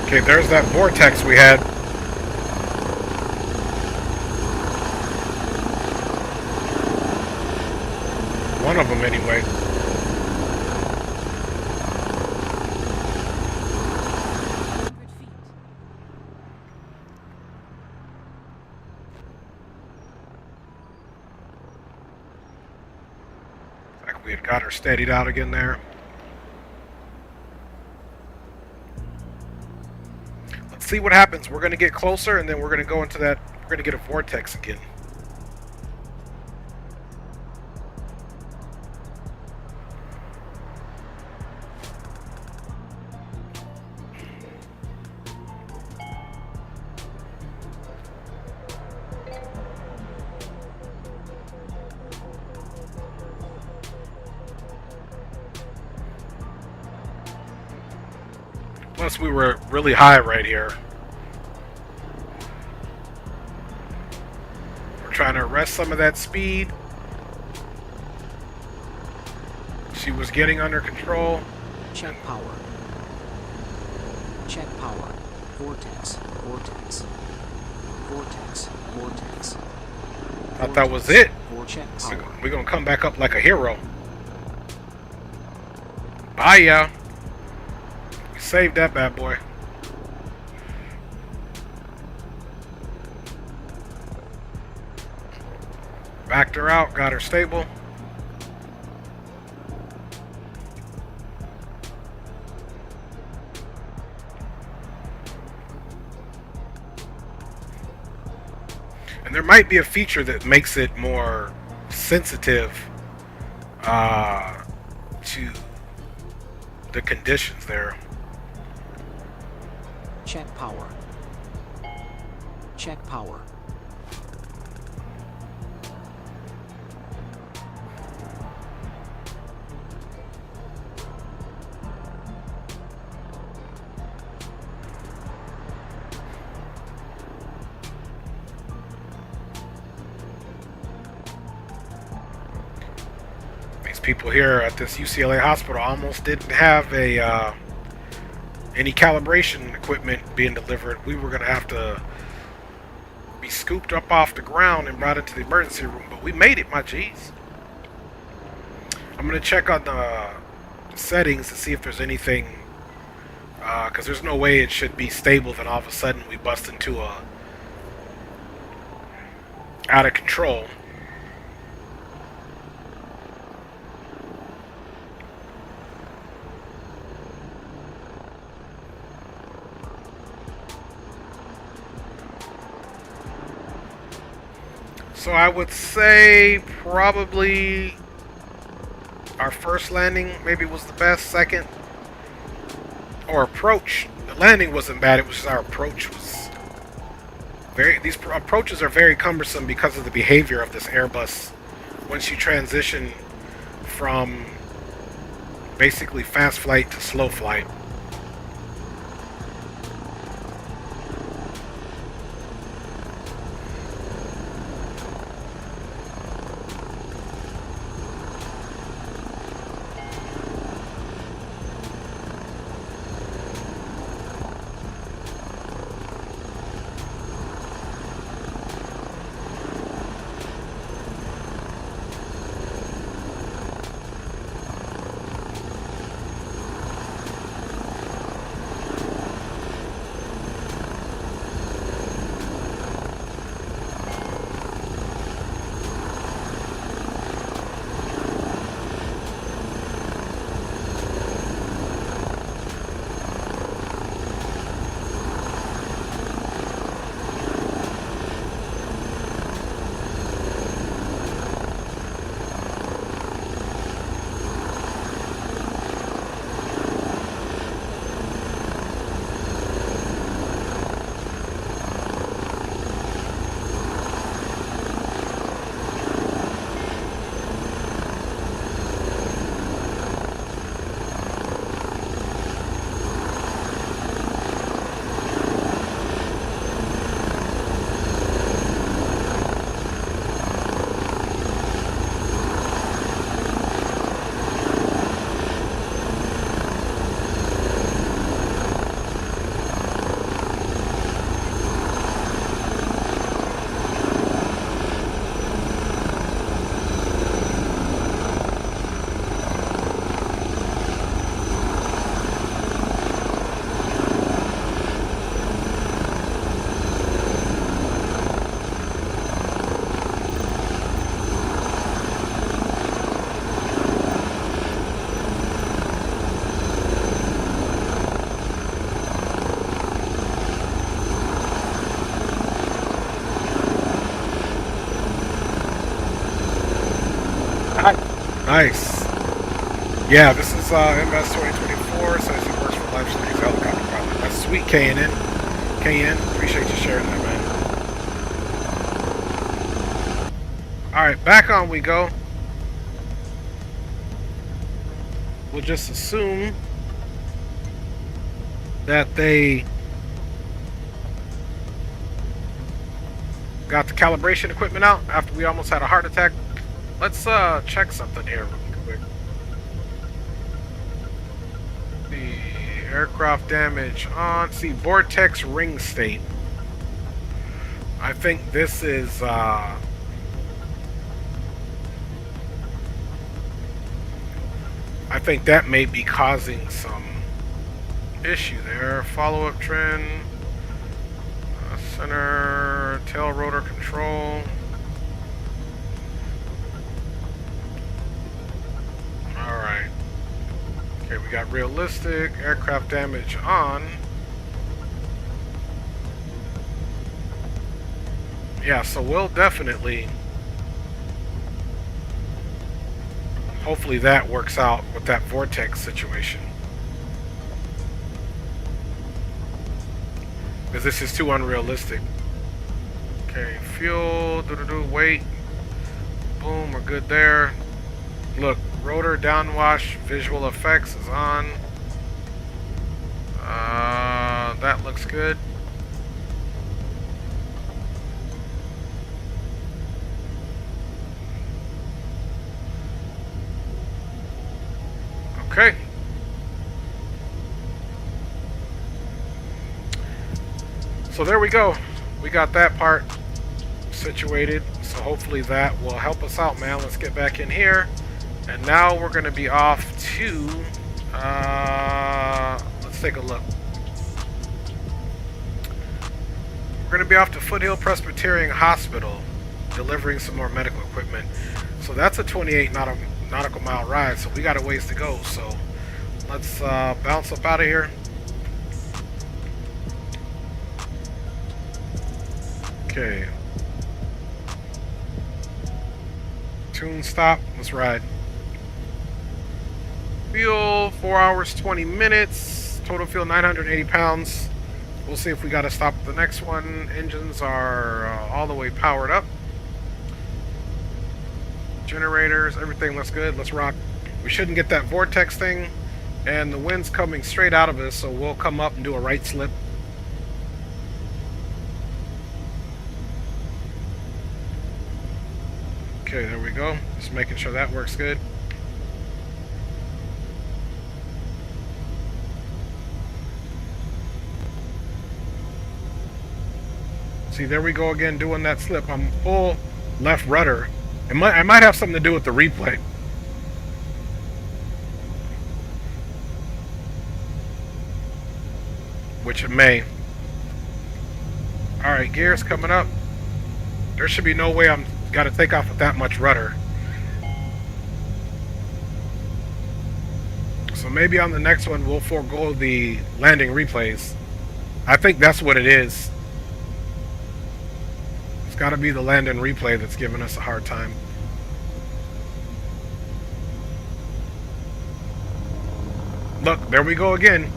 Okay, there's that vortex we had. One of them, anyway. Like we had got her steadied out again there. See what happens. We're going to get closer and then we're going to go into that. We're going to get a vortex again. Plus, we were really high right here. We're trying to arrest some of that speed. She was getting under control. Check power. Check power. Vortex. Vortex. Vortex. Vortex. thought that was it. Check power. We're gonna come back up like a hero. Bye, y'all. We saved that bad boy. Backed her out, got her stable. And there might be a feature that makes it more sensitive to the conditions there. Check power. Check power. People here at this UCLA hospital almost didn't have a any calibration equipment being delivered. We were going to have to be scooped up off the ground and brought into the emergency room, but we made it, my G's. I'm going to check on the settings to see if there's anything, because there's no way it should be stable, then all of a sudden we bust into a out of control. So I would say probably our first landing maybe was the best. Second, or approach. The landing wasn't bad. It was just our approach was very. These approaches are very cumbersome because of the behavior of this Airbus. Once you transition from basically fast flight to slow flight. Nice. Yeah, this is MS 2024. Says he works for Life Studies Helicopter Pilot. That's sweet, KN. Appreciate you sharing that, man. Alright, back on we go. We'll just assume that they got the calibration equipment out after we almost had a heart attack. Let's check something here real quick. The aircraft damage on, see, vortex ring state. I think this is I think that may be causing some issue there. Follow-up trend, center, tail rotor control. Alright. Okay, we got realistic, aircraft damage on. Yeah, so we'll definitely... hopefully that works out with that vortex situation. Because this is too unrealistic. Okay, fuel, wait. Boom, we're good there. Look, rotor downwash, visual effects is on. That looks good. Okay. So there we go. We got that part situated. So hopefully that will help us out, man. Let's get back in here. And now we're going to be off to... let's take a look. We're going to be off to Foothill Presbyterian Hospital, delivering some more medical equipment. So that's a 28 nautical mile ride, so we got a ways to go. So let's bounce up out of here. Okay. Tune stop. Let's ride. Fuel 4 hours 20 minutes. Total fuel 980 pounds. We'll see if we got to stop at the next one. Engines are all the way powered up. Generators, everything looks good. Let's rock. We shouldn't get that vortex thing, and the wind's coming straight out of us, so we'll come up and do a right slip. Okay, there we go. Just making sure that works good. See, there we go again, doing that slip. I'm full left rudder. I might have something to do with the replay. Which it may. Alright, gears coming up. There should be no way I'm got to take off with that much rudder. So maybe on the next one we'll forego the landing replays. I think that's what it is. It's got to be the landing replay that's giving us a hard time. Look, there we go again.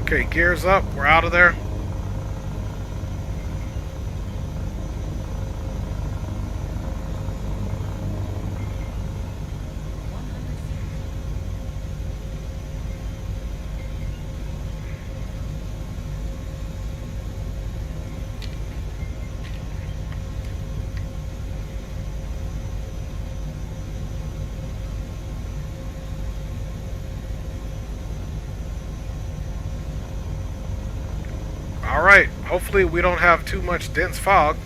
Okay, gears up. We're out of there. Alright, hopefully we don't have too much dense fog.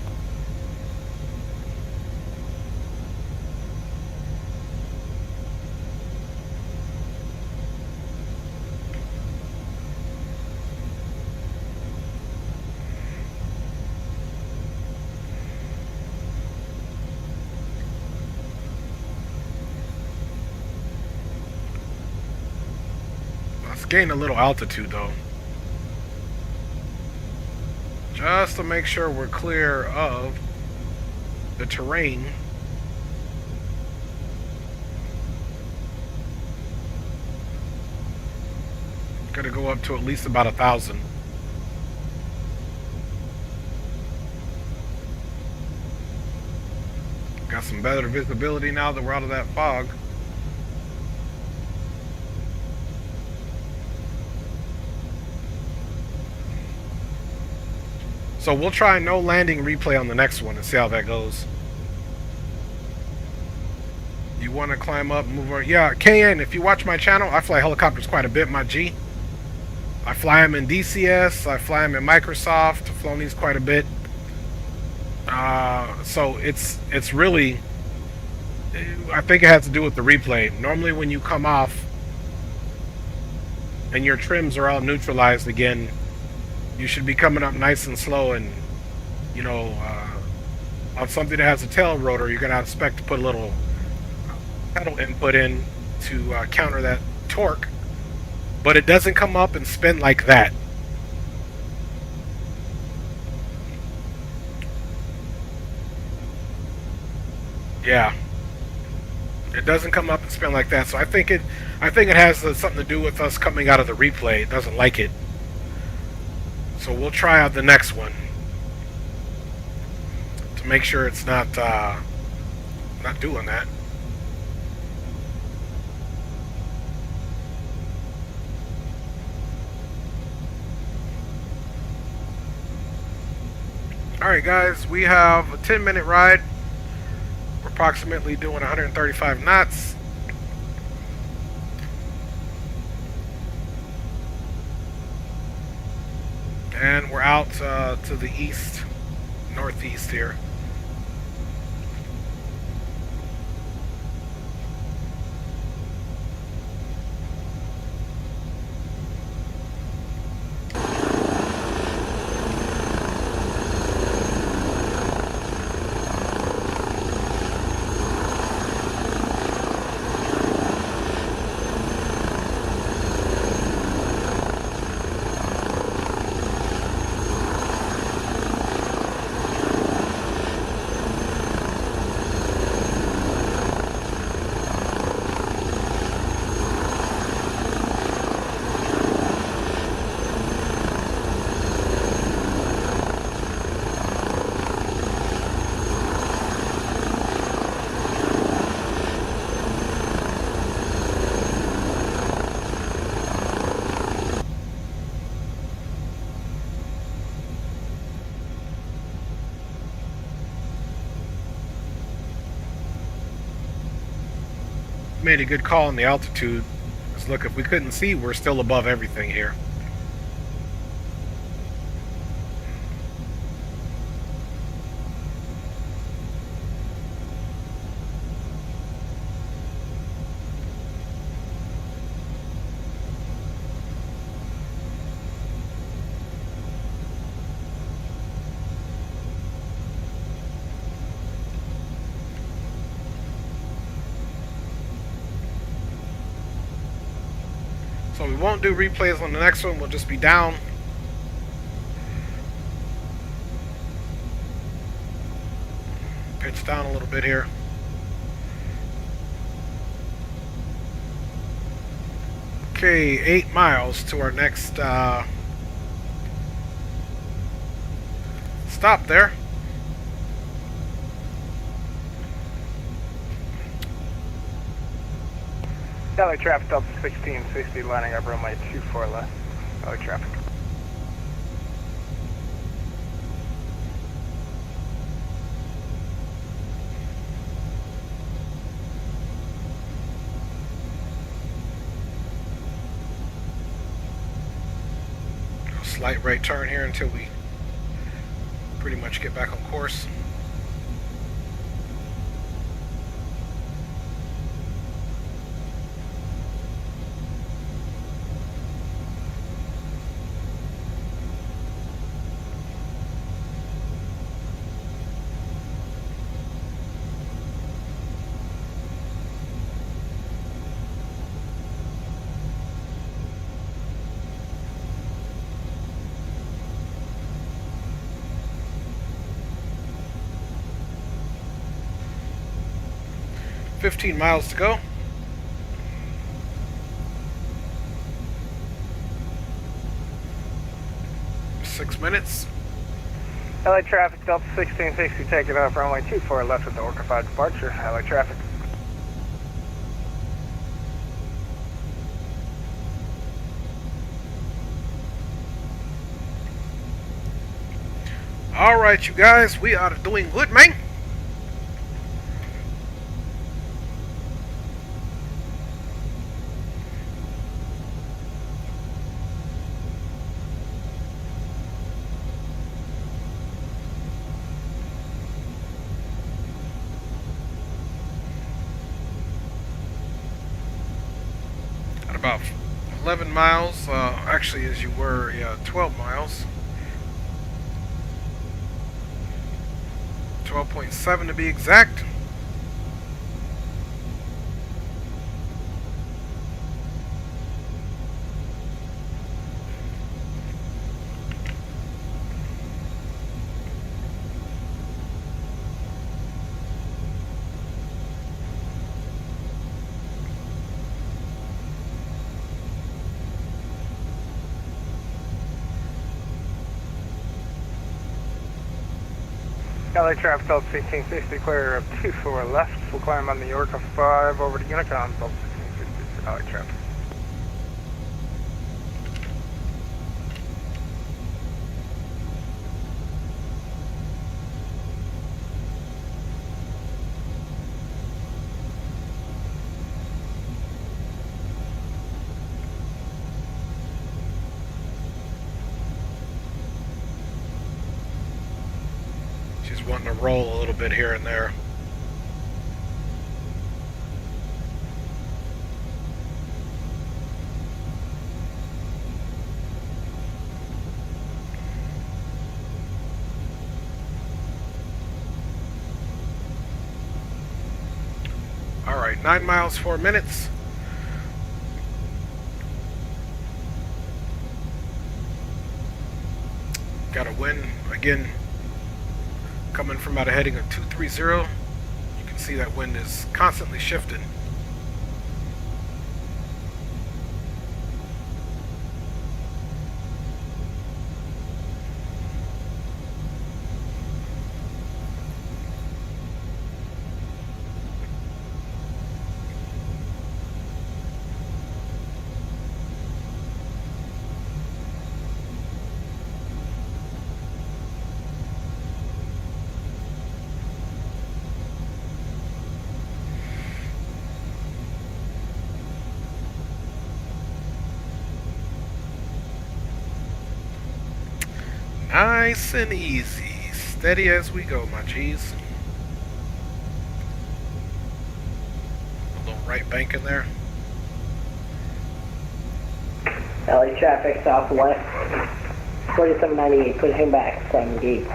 Let's gain a little altitude though. Just to make sure we're clear of the terrain. Gotta go up to at least about 1,000. Got some better visibility now that we're out of that fog. So we'll try no landing replay on the next one and see how that goes. You want to climb up and move on? Yeah, KN, if you watch my channel, I fly helicopters quite a bit, my G. I fly them in DCS, I fly them in Microsoft, I've flown these quite a bit. So it's really, I think it has to do with the replay. Normally when you come off and your trims are all neutralized again, you should be coming up nice and slow, and you know, on something that has a tail rotor, you're going to expect to put a little pedal input in to counter that torque, but it doesn't come up and spin like that. Yeah, it doesn't come up and spin like that. So I think it has something to do with us coming out of the replay. It doesn't like it. So we'll try out the next one to make sure it's not doing that. Alright guys, we have a 10-minute ride. We're approximately doing 135 knots. And we're out to the east, northeast here. Made a good call on the altitude. Because look, if we couldn't see, we're still above everything here. So we won't do replays on the next one, we'll just be down. Pitch down a little bit here. Okay, 8 miles to our next stop there. LA traffic Delta 1660 lining up runway 24 left. LA traffic. Slight right turn here until we pretty much get back on course. $15 miles to go. Six minutes. LA traffic Delta 1660 taking off runway 24 left with the Orca 5 departure. LA traffic. Alright, you guys, we are doing good, man. about 11 miles. Actually, as you were, yeah, 12 miles. 12.7 to be exact. LA traffic Delta 1660, clear of 24 left. We'll climb on the Yorka 5 over to Unicom, Delta 1660 for LA traffic. Wanting to roll a little bit here and there. All right, 9 miles, 4 minutes. Got a wind again. Coming from out a heading of 230, you can see that wind is constantly shifting. Nice and easy. Steady as we go, my G's. A little right bank in there. LA traffic southwest, 4798, pushing back from gate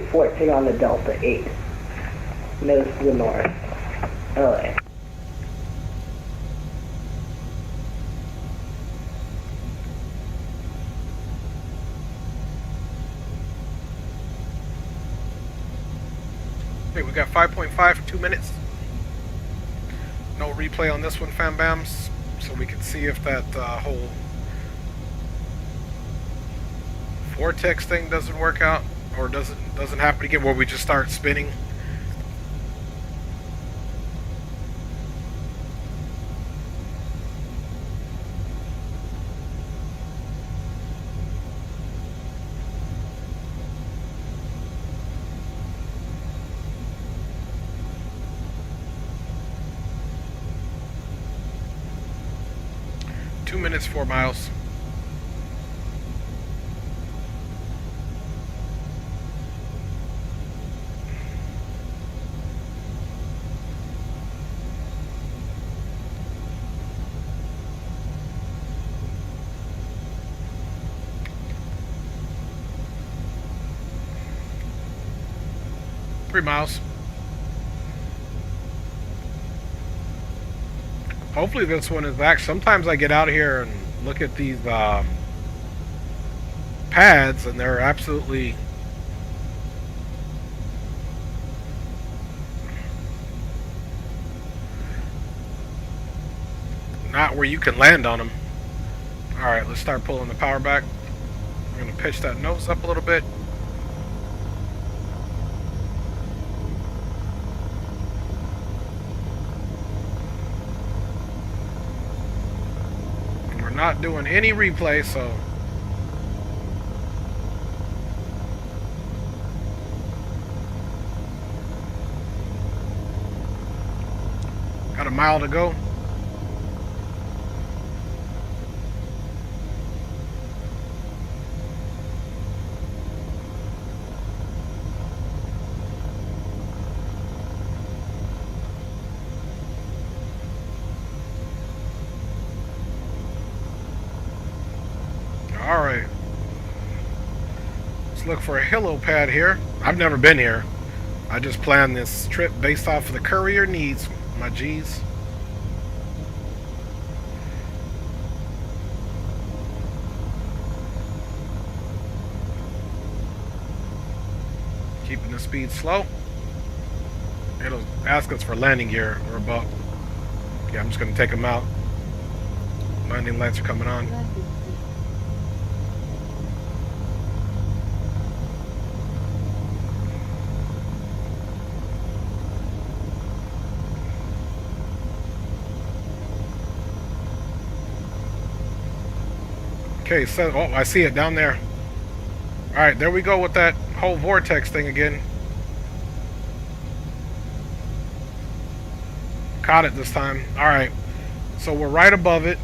14 on the Delta 8. Nose to the north. LA. Okay, we got 5.5 for 2 minutes. No replay on this one, fam bams, so we can see if that whole vortex thing doesn't work out, or doesn't happen again, where we just start spinning. Minutes, 4 miles. Three miles. Hopefully this one is back. Sometimes I get out here and look at these pads and they're absolutely not where you can land on them. Alright, let's start pulling the power back. We're going to pitch that nose up a little bit. Not doing any replay, so got a mile to go. Alright. Let's look for a helipad here. I've never been here. I just planned this trip based off of the Courier needs, my G's. Keeping the speed slow. It'll ask us for landing gear. We're about... Yeah, I'm just going to take them out. Landing lights are coming on. Okay, so... Oh, I see it down there. Alright, there we go with that whole vortex thing again. Caught it this time. Alright, so we're right above it.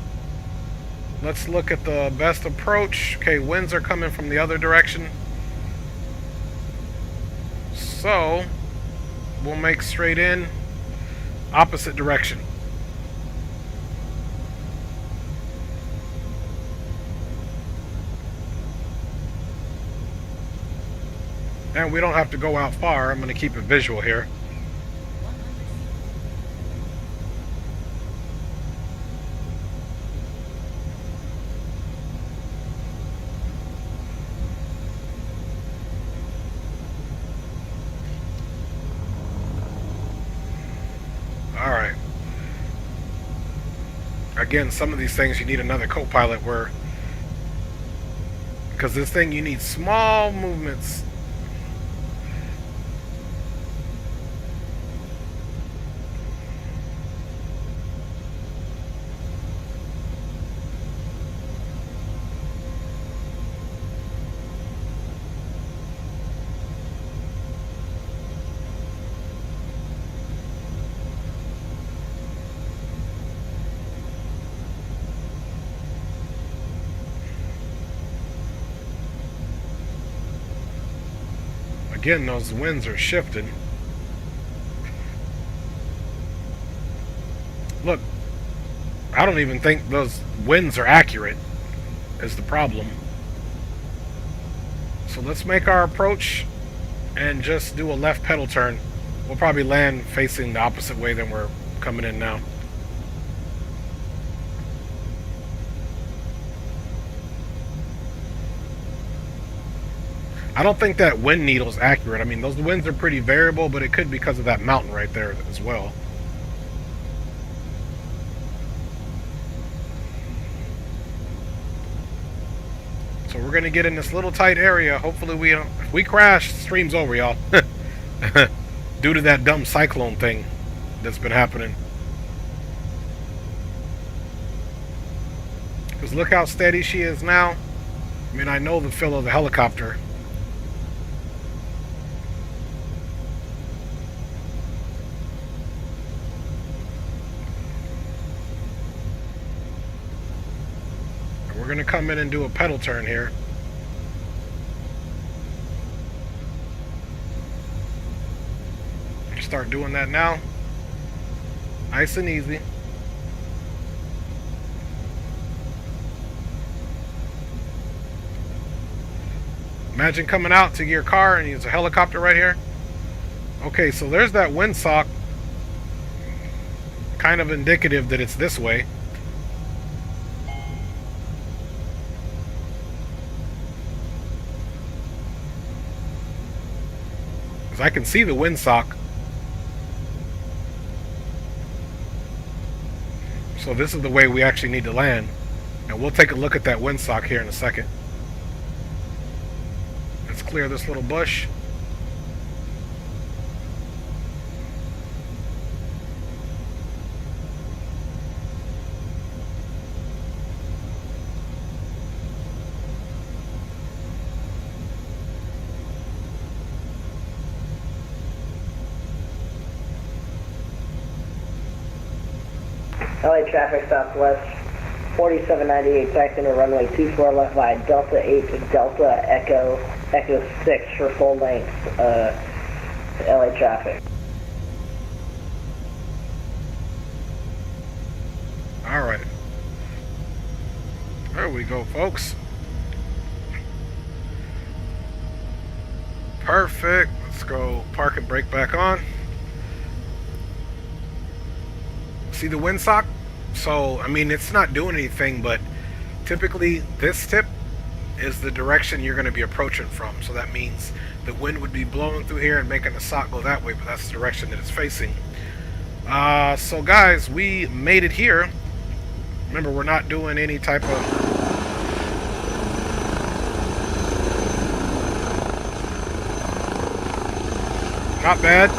Let's look at the best approach. Okay, winds are coming from the other direction. So, we'll make straight in, opposite direction. And we don't have to go out far. I'm going to keep it visual here. Alright. Again, some of these things you need another co-pilot where... Because this thing you need small movements. Again, those winds are shifting. Look, I don't even think those winds are accurate, is the problem. So let's make our approach and just do a left pedal turn. We'll probably land facing the opposite way than we're coming in now. I don't think that wind needle is accurate. I mean, those winds are pretty variable, but it could be because of that mountain right there as well. So we're going to get in this little tight area. Hopefully if we crash, stream's over, y'all. Due to that dumb cyclone thing that's been happening. Because look how steady she is now. I mean, I know the feel of the helicopter. We're going to come in and do a pedal turn here. Start doing that now. Nice and easy. Imagine coming out to your car and there's a helicopter right here. Okay, so there's that windsock. Kind of indicative that it's this way. I can see the windsock. So this is the way we actually need to land. And we'll take a look at that windsock here in a second. Let's clear this little bush. LA traffic southwest, 4798, taxi to runway 24 left by Delta 8 to Delta Echo 6 for full length LA traffic. Alright. There we go, folks. Perfect. Let's go park and brake back on. See the windsock? So, I mean, it's not doing anything, but typically this tip is the direction you're going to be approaching from. So that means the wind would be blowing through here and making the sock go that way, but that's the direction that it's facing. So guys, we made it here. Remember, we're not doing any type of... Not bad.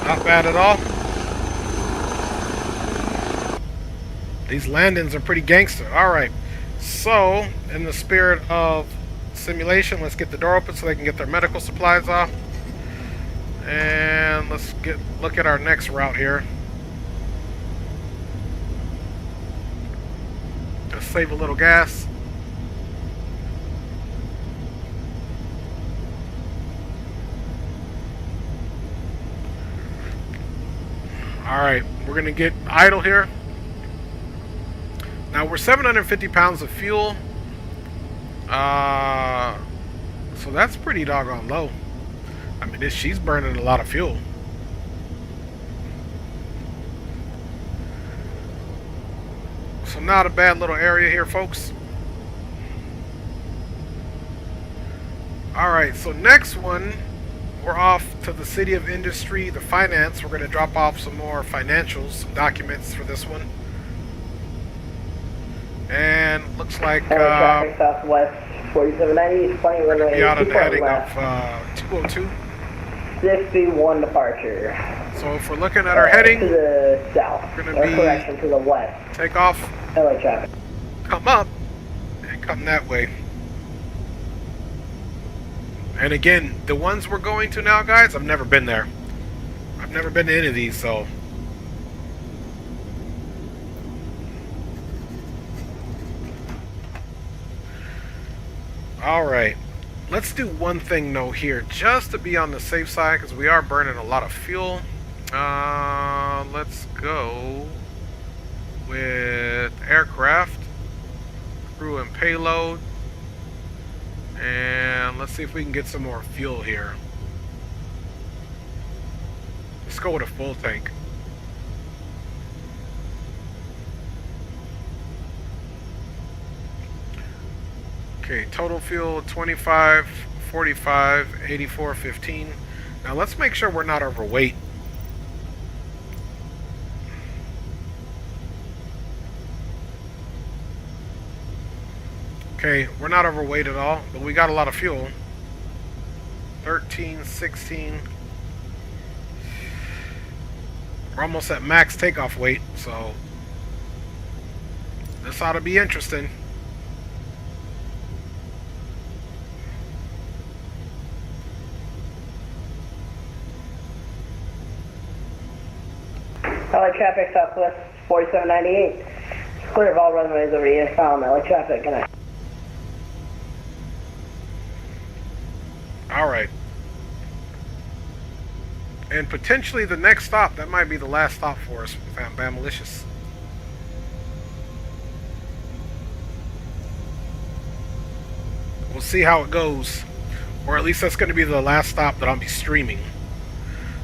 Not bad at all. These landings are pretty gangster. Alright, so in the spirit of simulation, let's get the door open so they can get their medical supplies off. And let's look at our next route here. Let's save a little gas. Alright, we're going to get idle here. Now we're 750 pounds of fuel. So that's pretty doggone low. I mean, she's burning a lot of fuel. So not a bad little area here, folks. Alright, so next one, we're off to the City of Industry, the finance. We're going to drop off some more financials, some documents for this one. And looks like traffic southwest 4790, plenty we're going to be out on the heading left. of 202. 61 departure. So if we're looking at our heading, to the south, we're going to be correction, to the west. Take off, LA traffic. come up, and come that way. And again, the ones we're going to now, guys, I've never been there. I've never been to any of these, so... Alright, let's do one thing though here, just to be on the safe side, because we are burning a lot of fuel. Let's go with aircraft, crew and payload, and let's see if we can get some more fuel here. Let's go with a full tank. Okay, total fuel 25, 45, 84, 15. Now let's make sure we're not overweight. Okay, we're not overweight at all, but we got a lot of fuel. 13, 16. We're almost at max takeoff weight, so this ought to be interesting. LA traffic southwest 4798. Clear of all runways over ES-bound. LA traffic, good night. Alright. And potentially the next stop, that might be the last stop for us, if I'm bad malicious. We'll see how it goes. Or at least that's going to be the last stop that I'll be streaming.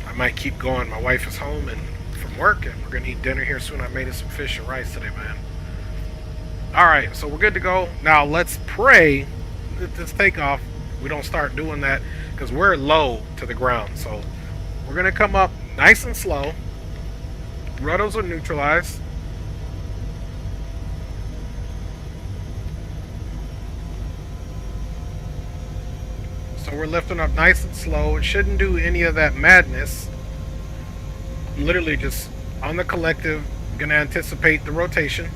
I might keep going. My wife is home and from work, and we're going to eat dinner here soon. I made us some fish and rice today, man. Alright, so we're good to go. Now let's pray that this takeoff, we don't start doing that, because we're low to the ground. So we're going to come up nice and slow. Rudders are neutralized. So we're lifting up nice and slow. It shouldn't do any of that madness. I'm literally just on the collective, going to anticipate the rotation.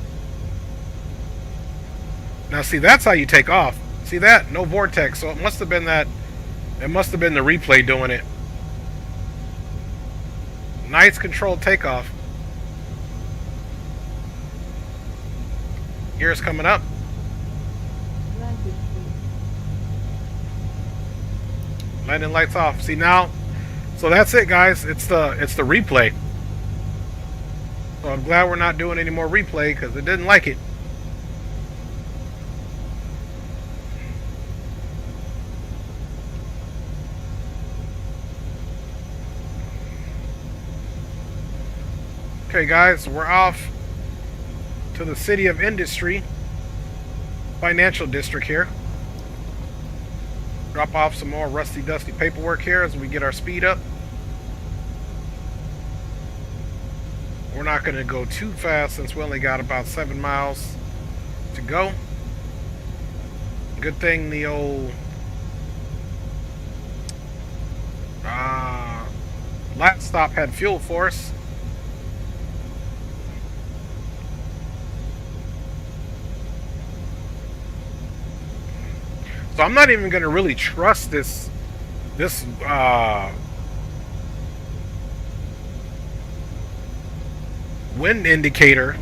Now see, that's how you take off. See that? No vortex. So it must have been that. It must have been the replay doing it. Nice controlled takeoff. Gears coming up. Landing lights off. See now? So that's it, guys. It's the replay. So I'm glad we're not doing any more replay because it didn't like it. Okay guys, we're off to the City of Industry Financial District here. Drop off some more rusty dusty paperwork here as we get our speed up. We're not going to go too fast since we only got about 7 miles to go. Good thing the old last stop had fuel for us. So I'm not even going to really trust this wind indicator.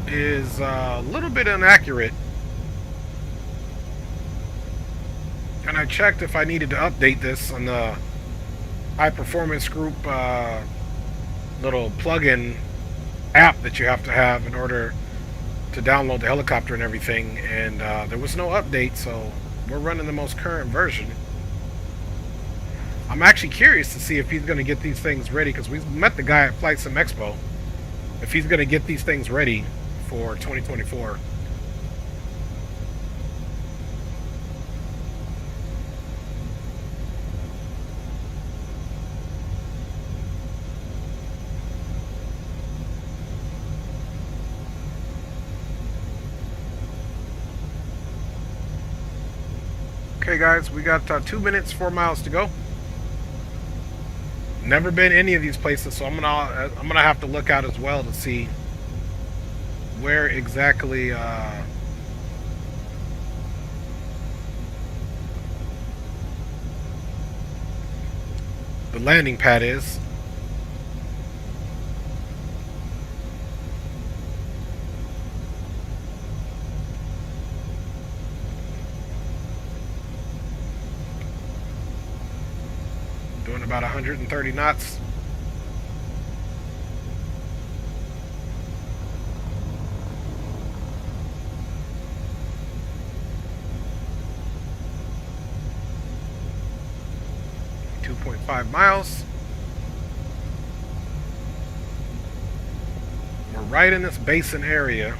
Is a little bit inaccurate. And I checked if I needed to update this on the High Performance Group little plug-in app that you have to have in order to download the helicopter and everything, and there was no update, so we're running the most current version. I'm actually curious to see if he's going to get these things ready, because we met the guy at Flight Sim Expo, if he's going to get these things ready for 2024. Okay guys, we got 2 minutes, 4 miles to go. Never been any of these places, so I'm gonna have to look out as well to see where exactly the landing pad is. Doing about 130 knots. .5 miles. We're right in this basin area.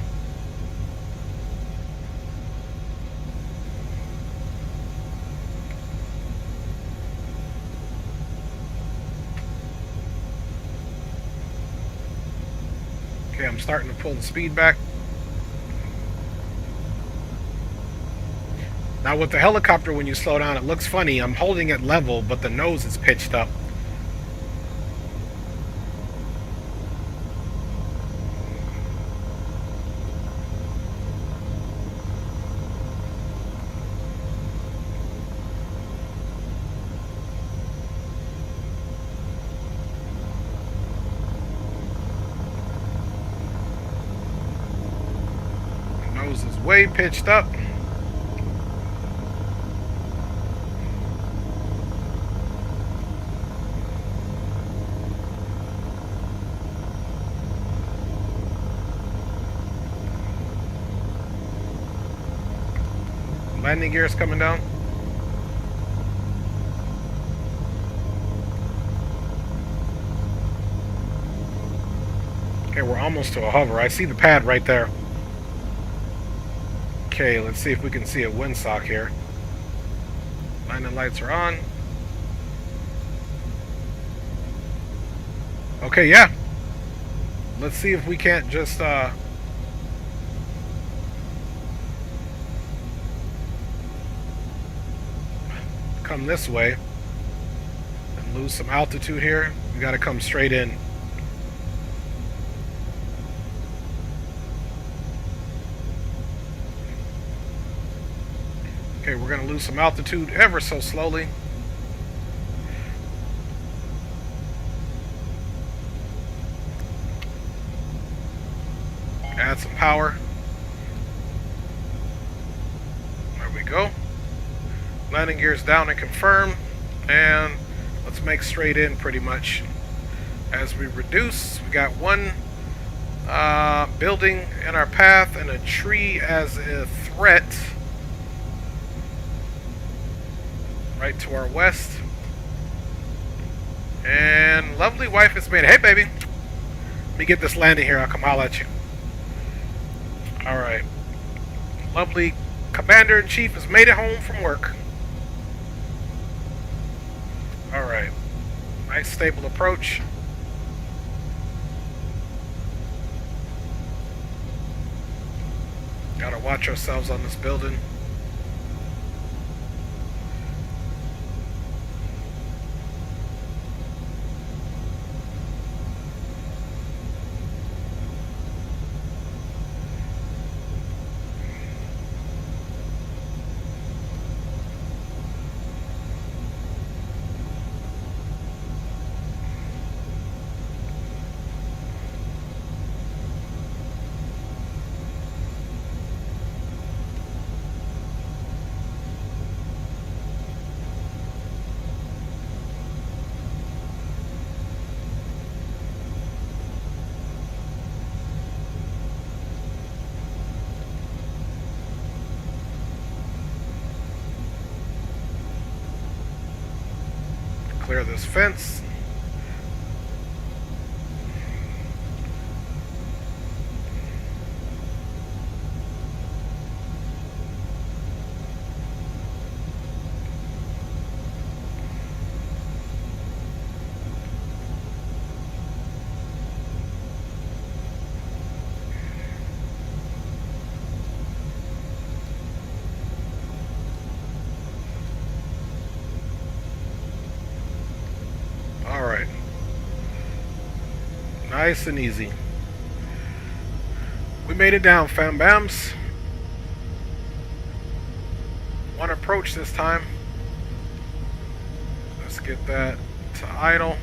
Okay, I'm starting to pull the speed back. Now with the helicopter, when you slow down, it looks funny. I'm holding it level, but the nose is pitched up. The nose is way pitched up. Landing gear is coming down. Okay, we're almost to a hover. I see the pad right there. Okay, let's see if we can see a windsock here. Landing lights are on. Okay, yeah. Let's see if we can't just come this way and lose some altitude here. We got to come straight in. Okay, we're going to lose some altitude ever so slowly. Add some power. There we go. Landing gears down and confirm, and let's make straight in pretty much. as we reduce. We got one building in our path and a tree as a threat right to our west. And lovely wife has made it. Hey, baby. Let me get this landing here. I'll come holler at you. Alright. Lovely Commander-in-Chief has made it home from work. Alright. Nice stable approach. Gotta watch ourselves on this building. Clear this fence. Alright. Nice and easy. We made it down, fam bams. One approach this time. Let's get that to idle.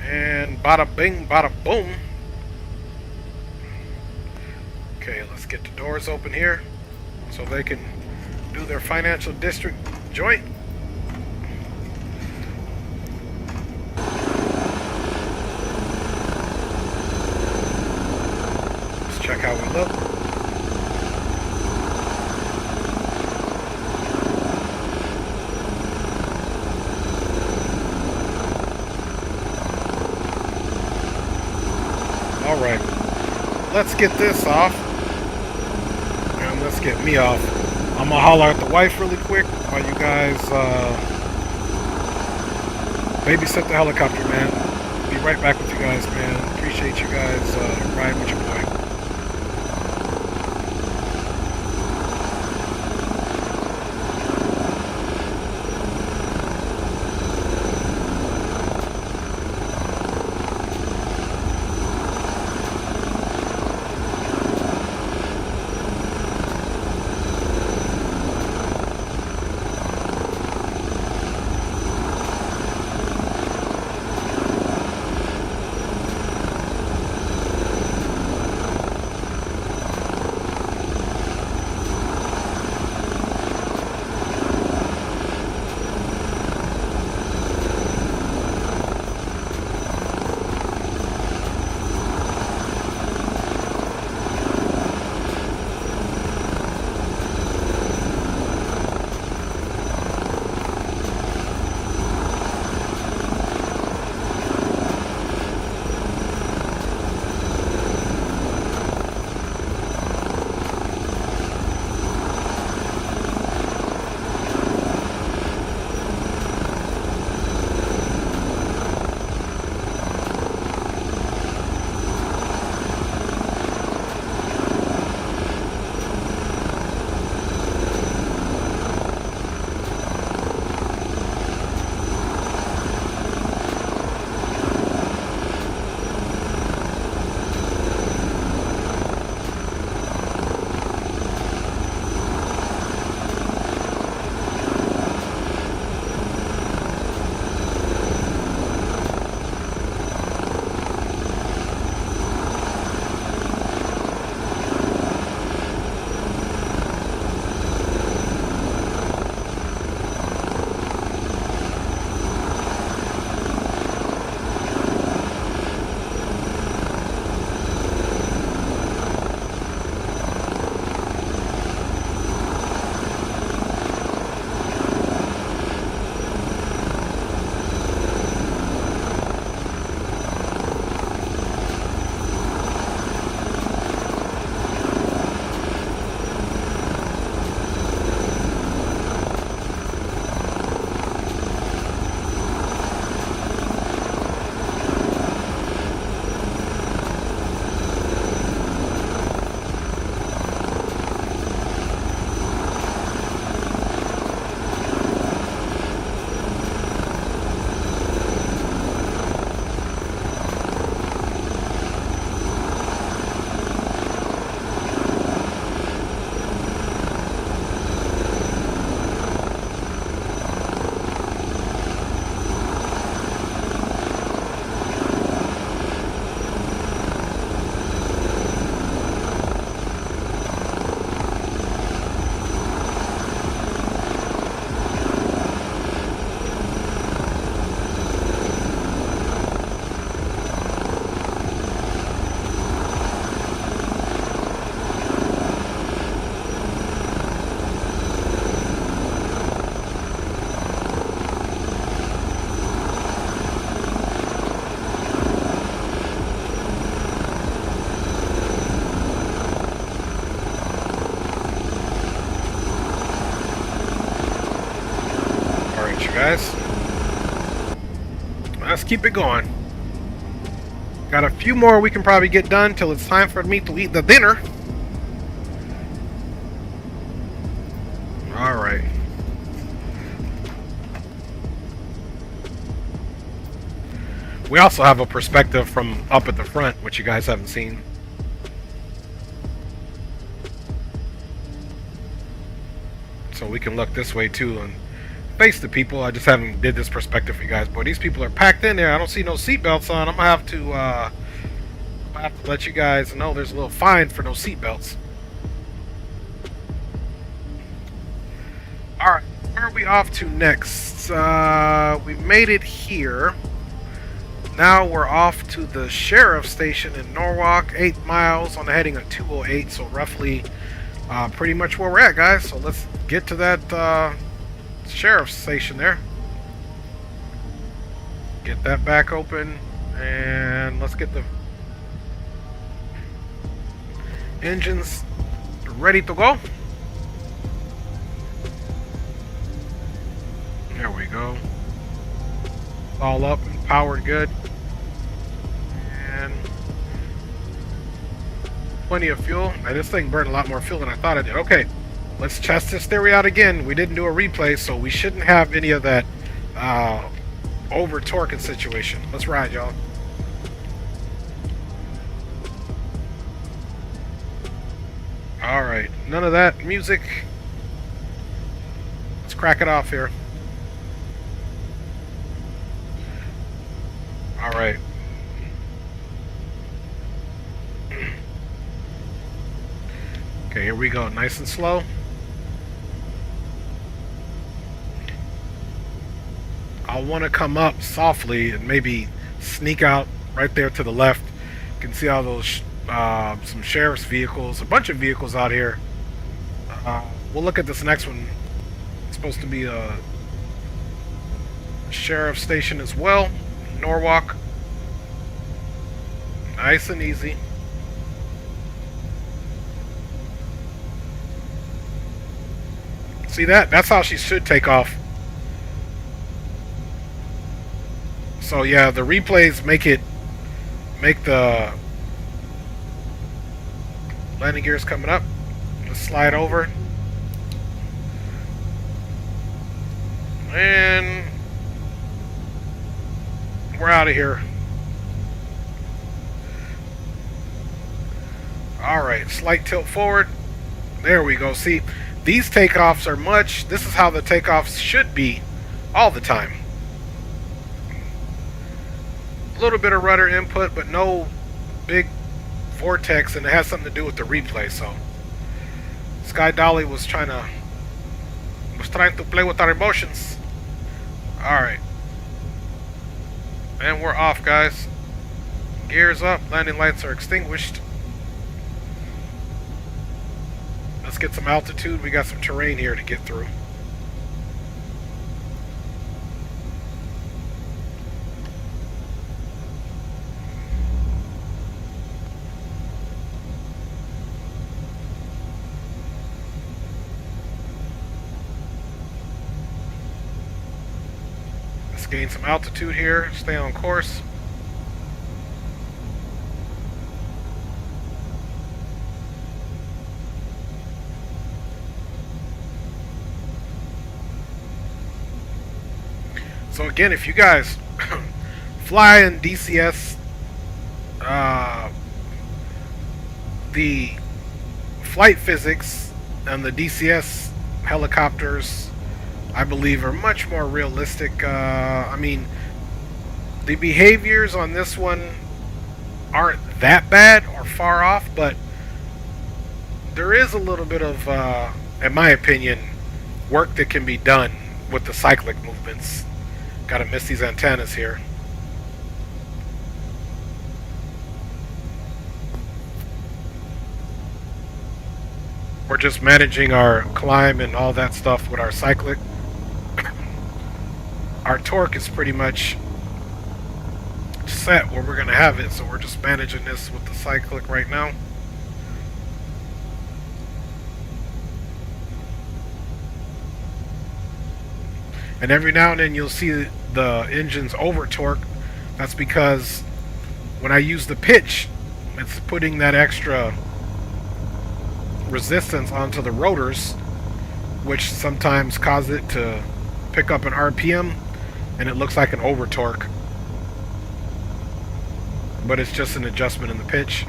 And bada bing, bada boom. Okay, let's get the doors open here so they can do their financial district joint. Check how we look. Alright, let's get this off. And let's get me off. I'm gonna holler at the wife really quick while you guys babysit the helicopter, man. Be right back with you guys, man. Appreciate you guys riding with your boy. keep it going. Got a few more we can probably get done till it's time for me to eat the dinner. Alright. We also have a perspective from up at the front, which you guys haven't seen. So we can look this way too and face the people. I just haven't did this perspective for you guys. Boy, these people are packed in there. I don't see no seatbelts on. I'm gonna have to let you guys know there's a little fine for no seatbelts. Alright, where are we off to next? We made it here. Now we're off to the sheriff station in Norwalk, 8 miles on the heading of 208, so roughly pretty much where we're at, guys. So let's get to that sheriff's station there. Get that back open, and let's get the engines ready to go. There we go. All up and powered good. And plenty of fuel. Now, this thing burned a lot more fuel than I thought it did. Okay, let's test this theory out again. We didn't do a replay, so we shouldn't have any of that over torquing situation. Let's ride, y'all. Alright, none of that music. Let's crack it off here. Alright. Okay, here we go. Nice and slow. I'll want to come up softly and maybe sneak out right there to the left. You can see all those some sheriff's vehicles, a bunch of vehicles out here. We'll look at this next one. It's supposed to be a sheriff station as well. Norwalk. Nice and easy. See that? That's how she should take off. So yeah, the replays make the landing gears coming up. Let's slide over. And we're out of here. Alright, slight tilt forward. There we go. See, these takeoffs are this is how the takeoffs should be all the time. A little bit of rudder input, but no big vortex, and it has something to do with the replay. So Sky Dolly was trying to play with our emotions. Alright. And we're off, guys. Gears up, landing lights are extinguished. Let's get some altitude. We got some terrain here to get through. Let's gain some altitude here. Stay on course. So again, if you guys fly in DCS, the flight physics and the DCS helicopters, I believe, are much more realistic. I mean, the behaviors on this one aren't that bad or far off, but there is a little bit of, in my opinion, work that can be done with the cyclic movements. Gotta miss these antennas here. We're just managing our climb and all that stuff with our cyclic. Our torque is pretty much set where we're gonna have it, so we're just managing this with the cyclic right now. And every now and then you'll see the engines over torque, That's because when I use the pitch, it's putting that extra resistance onto the rotors, which sometimes cause it to pick up an RPM, and it looks like an over torque. But it's just an adjustment in the pitch.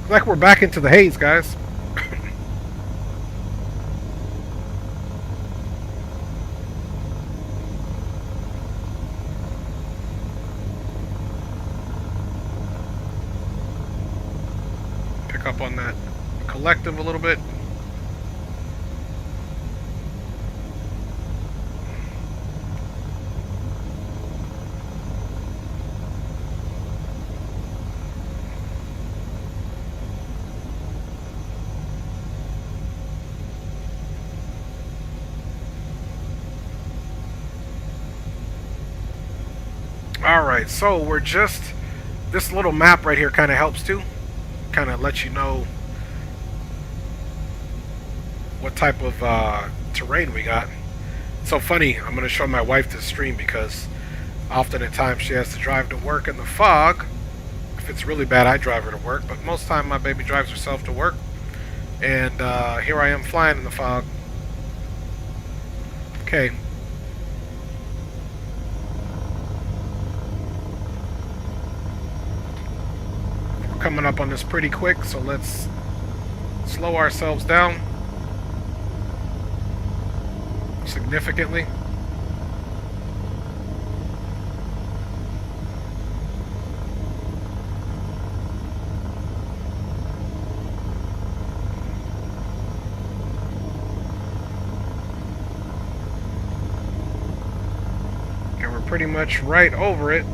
Looks like we're back into the haze, guys. Pick up on that collective a little bit. Alright, so we're just, this little map right here kind of helps too. Kind of lets you know what type of terrain we got. It's so funny, I'm going to show my wife this stream because often at times she has to drive to work in the fog. If it's really bad, I drive her to work, but most of the time my baby drives herself to work. And here I am flying in the fog. Okay. Coming up on this pretty quick, so let's slow ourselves down significantly. And we're pretty much right over it.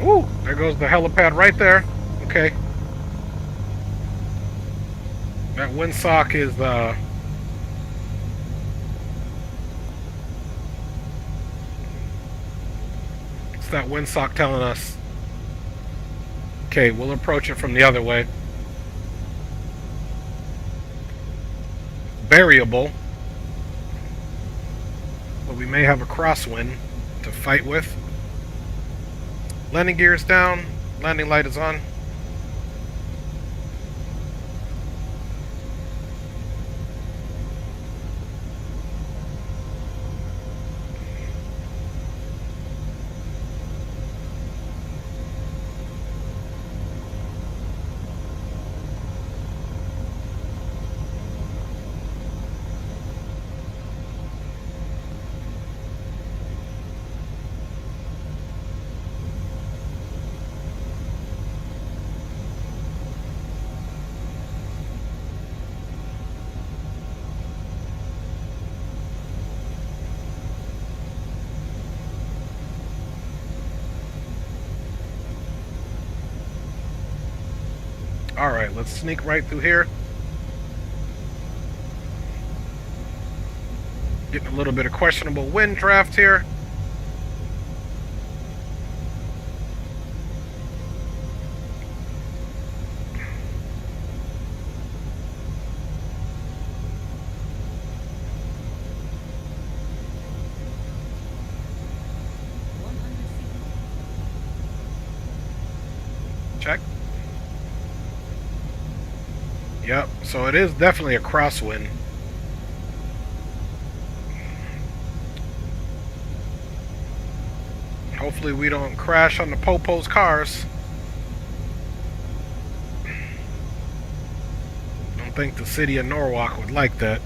Ooh, there goes the helipad right there. Okay. That windsock is it's that windsock telling us. Okay, we'll approach it from the other way. Variable. But we may have a crosswind to fight with. Landing gear is down, landing light is on. Alright, let's sneak right through here. Getting a little bit of questionable wind draft here. Check. Yep, so it is definitely a crosswind. Hopefully we don't crash on the Popo's cars. Don't think the city of Norwalk would like that.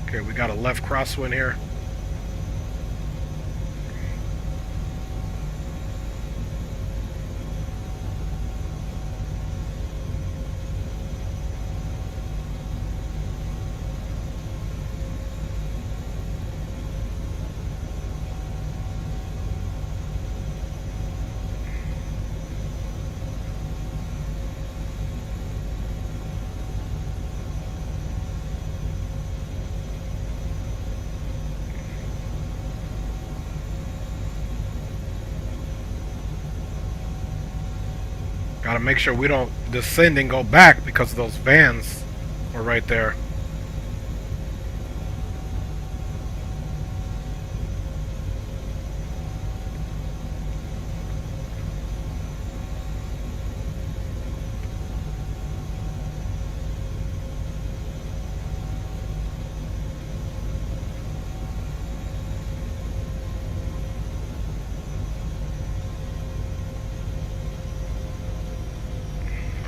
Okay, we got a left crosswind here. Gotta make sure we don't descend and go back because those vans are right there.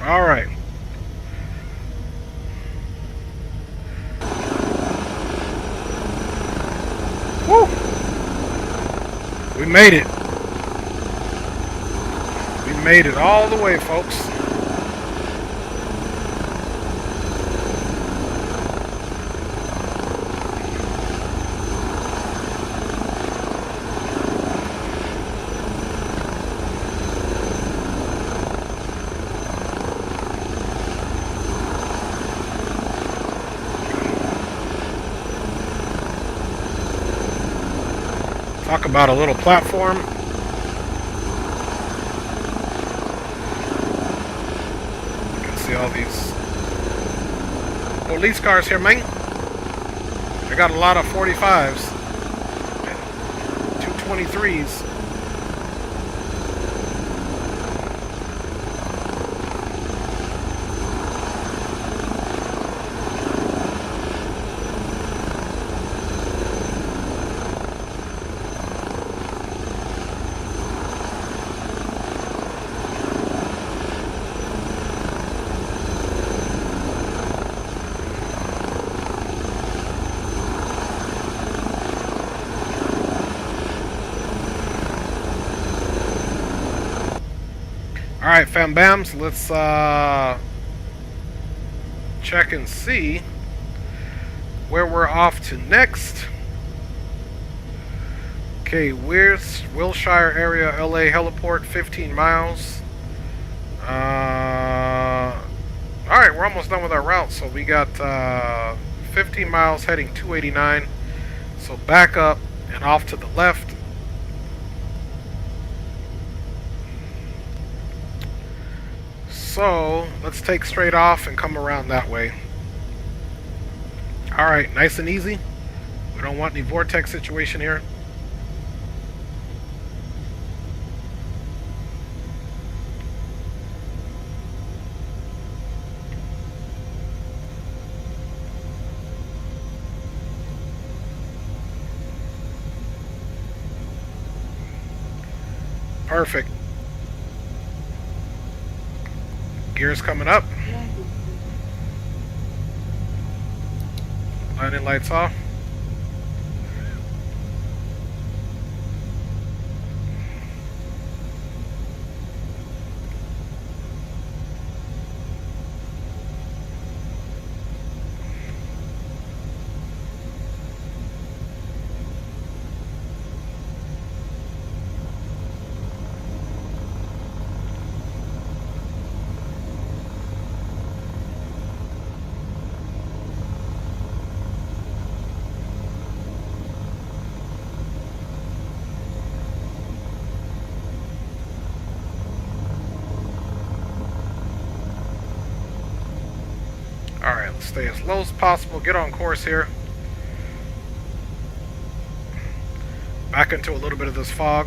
All right. Woo! We made it. We made it all the way, folks. Talk about a little platform. You can see all these police cars here, man. They got a lot of 45s and 223s. Alright, fam bams, let's check and see where we're off to next. Okay, Wilshire area, LA heliport, 15 miles. Alright, we're almost done with our route, so we got 15 miles heading 289. So back up and off to the left. So let's take straight off and come around that way. Alright, nice and easy. We don't want any vortex situation here. Perfect. Gears coming up. Landing lights off. Alright, let's stay as low as possible. Get on course here. Back into a little bit of this fog.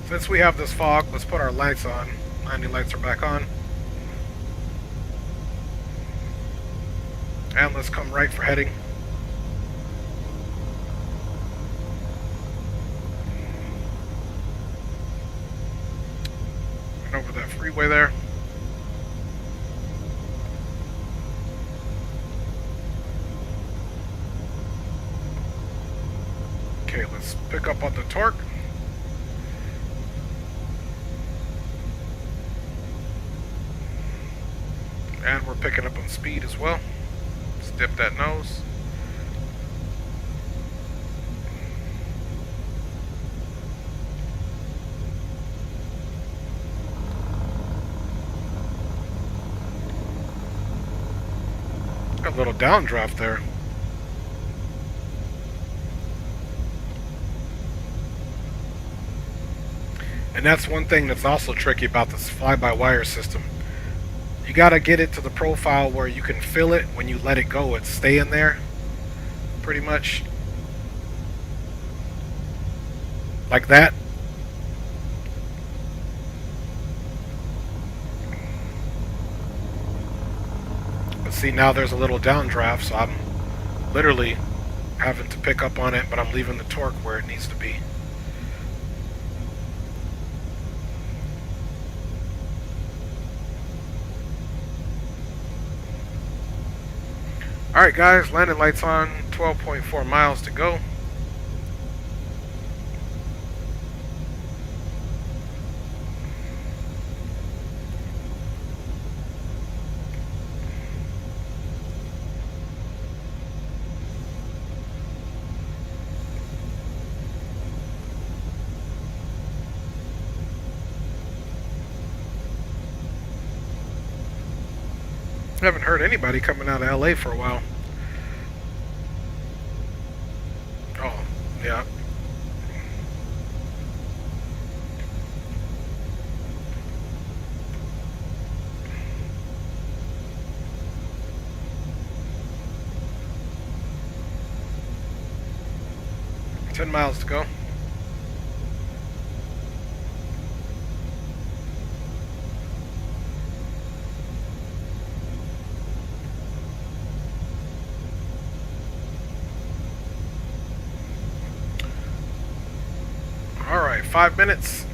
Since we have this fog, let's put our lights on. Landing lights are back on. And let's come right for heading. And over that freeway there. Okay, let's pick up on the torque. And we're picking up on speed as well. Let's dip that nose. Got a little downdraft there. And that's one thing that's also tricky about this fly-by-wire system. You gotta get it to the profile where you can feel it when you let it go. It's staying there, pretty much. Like that. But see, now there's a little downdraft, so I'm literally having to pick up on it, but I'm leaving the torque where it needs to be. Alright guys, landing lights on, 12.4 miles to go. I haven't heard anybody coming out of LA for a while. Oh, yeah. $10 miles to go. Alright, 5 minutes.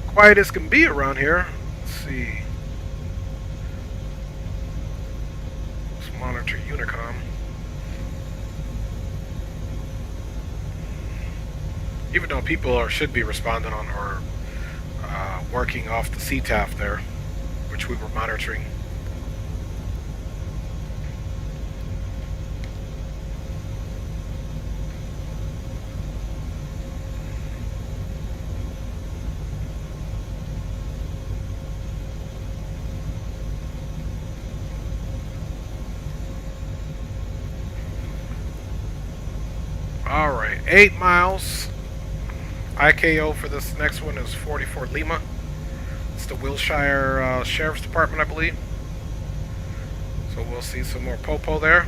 Quiet as can be around here. Let's see. Let's monitor Unicom. Even though people should be responding on or working off the CTAF there, which we were monitoring. Alright, 8 miles. IKO for this next one is 44 Lima. It's the Wilshire Sheriff's Department, I believe. So we'll see some more popo there.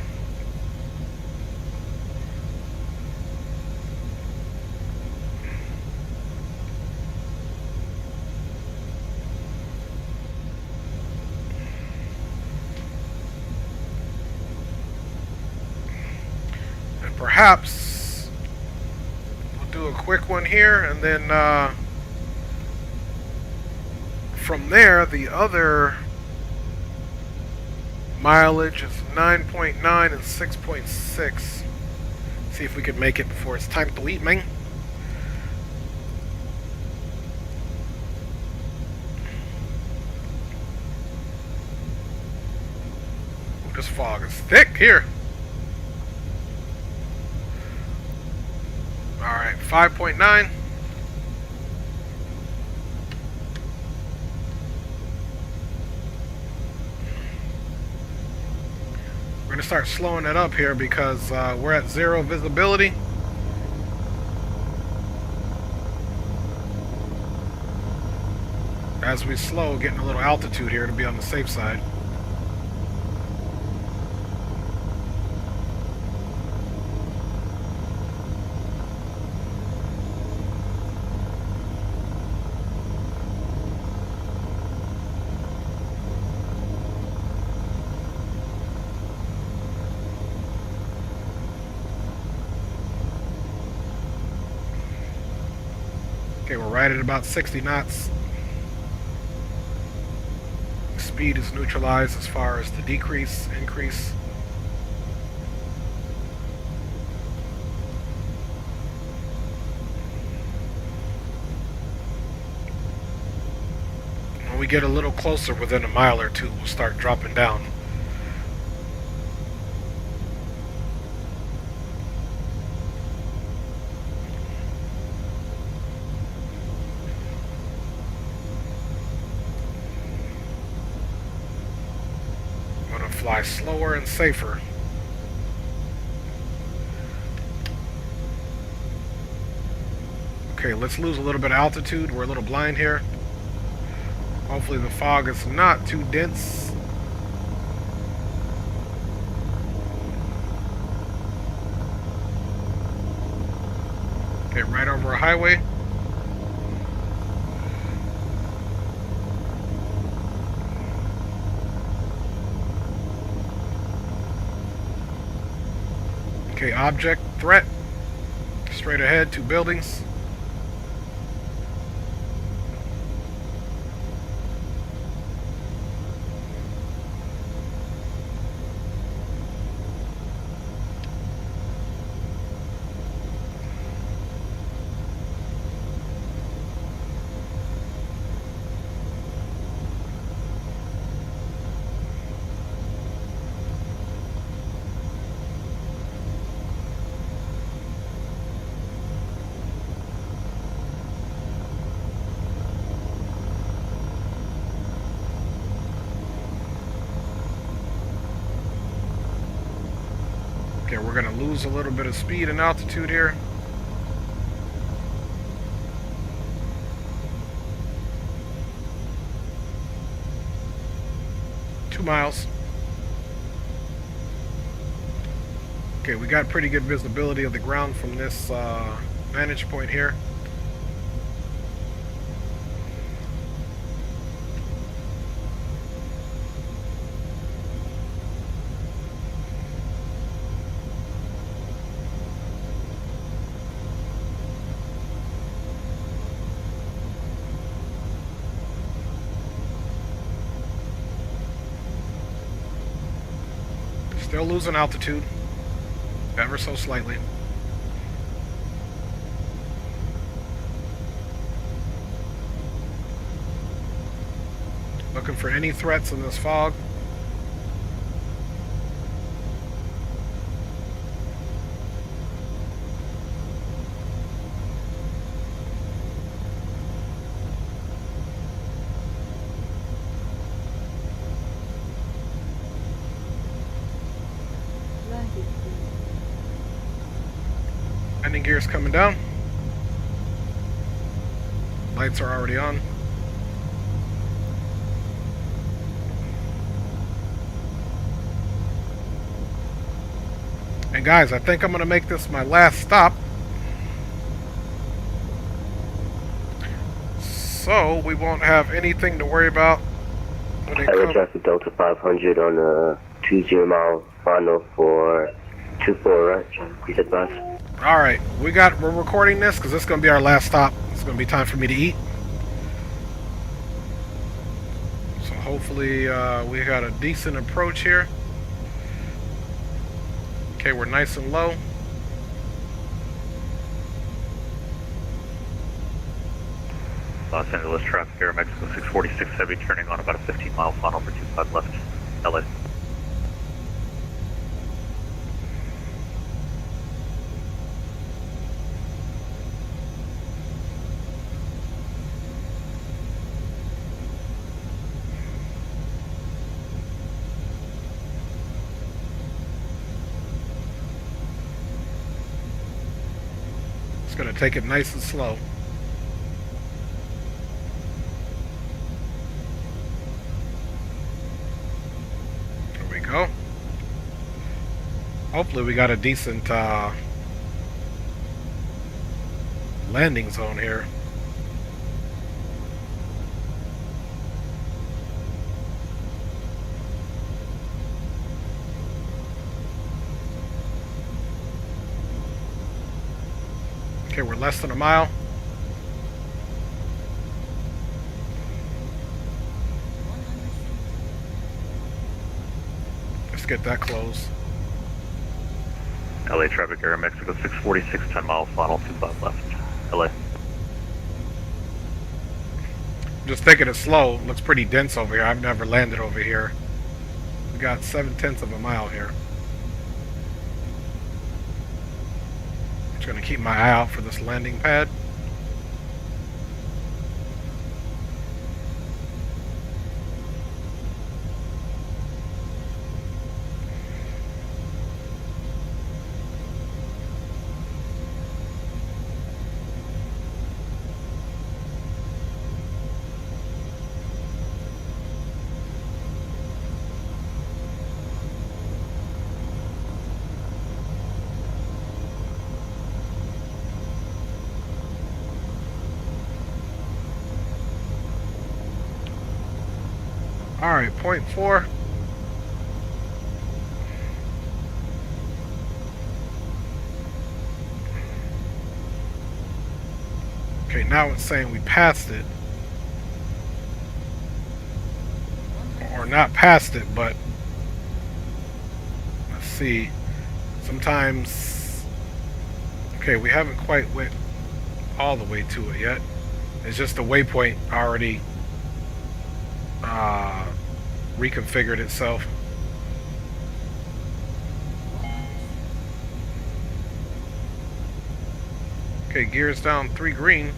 And perhaps do a quick one here, and then from there the other mileage is 9.9 and 6.6. See if we can make it before it's time to eat, man. Ooh, this fog is thick here. Alright, 5.9. We're going to start slowing it up here because we're at 0 visibility. As we slow, getting a little altitude here to be on the safe side. Okay, we're right at about 60 knots. Speed is neutralized as far as the decrease, increase. When we get a little closer, within a mile or two, we'll start dropping down. fly slower and safer. Okay, let's lose a little bit of altitude. We're a little blind here. Hopefully the fog is not too dense. Okay, right over a highway. Okay, object, threat. Straight ahead, 2 buildings. Okay, we're gonna lose a little bit of speed and altitude here. Two miles. Okay, we got pretty good visibility of the ground from this vantage point here. Still losing altitude, ever so slightly. Looking for any threats in this fog. Landing gear's coming down. Lights are already on. And guys, I think I'm going to make this my last stop. So we won't have anything to worry about when it comes. Traffic Delta 500 on a 20-mile final for 24, right? Please advise. Alright, we're recording this because this is going to be our last stop. It's going to be time for me to eat. So hopefully we got a decent approach here. Okay, we're nice and low. Los Angeles traffic, Air Mexico 646 heavy, turning on about a 15-mile funnel for 25 left, LA. Just gonna take it nice and slow. There we go. Hopefully we got a decent landing zone here. Okay, we're less than a mile. Let's get that close. LA traffic, Air Mexico 646, 10-mile funnel, 25 left, LA. Just taking it slow. Looks pretty dense over here. I've never landed over here. We got 7/10 of a mile here. Just gonna keep my eye out for this landing pad. Alright, 0.4. Okay, now it's saying we passed it. Or not passed it, but let's see. Sometimes, okay, we haven't quite went all the way to it yet. It's just the waypoint already reconfigured itself. Okay, gears down 3 green.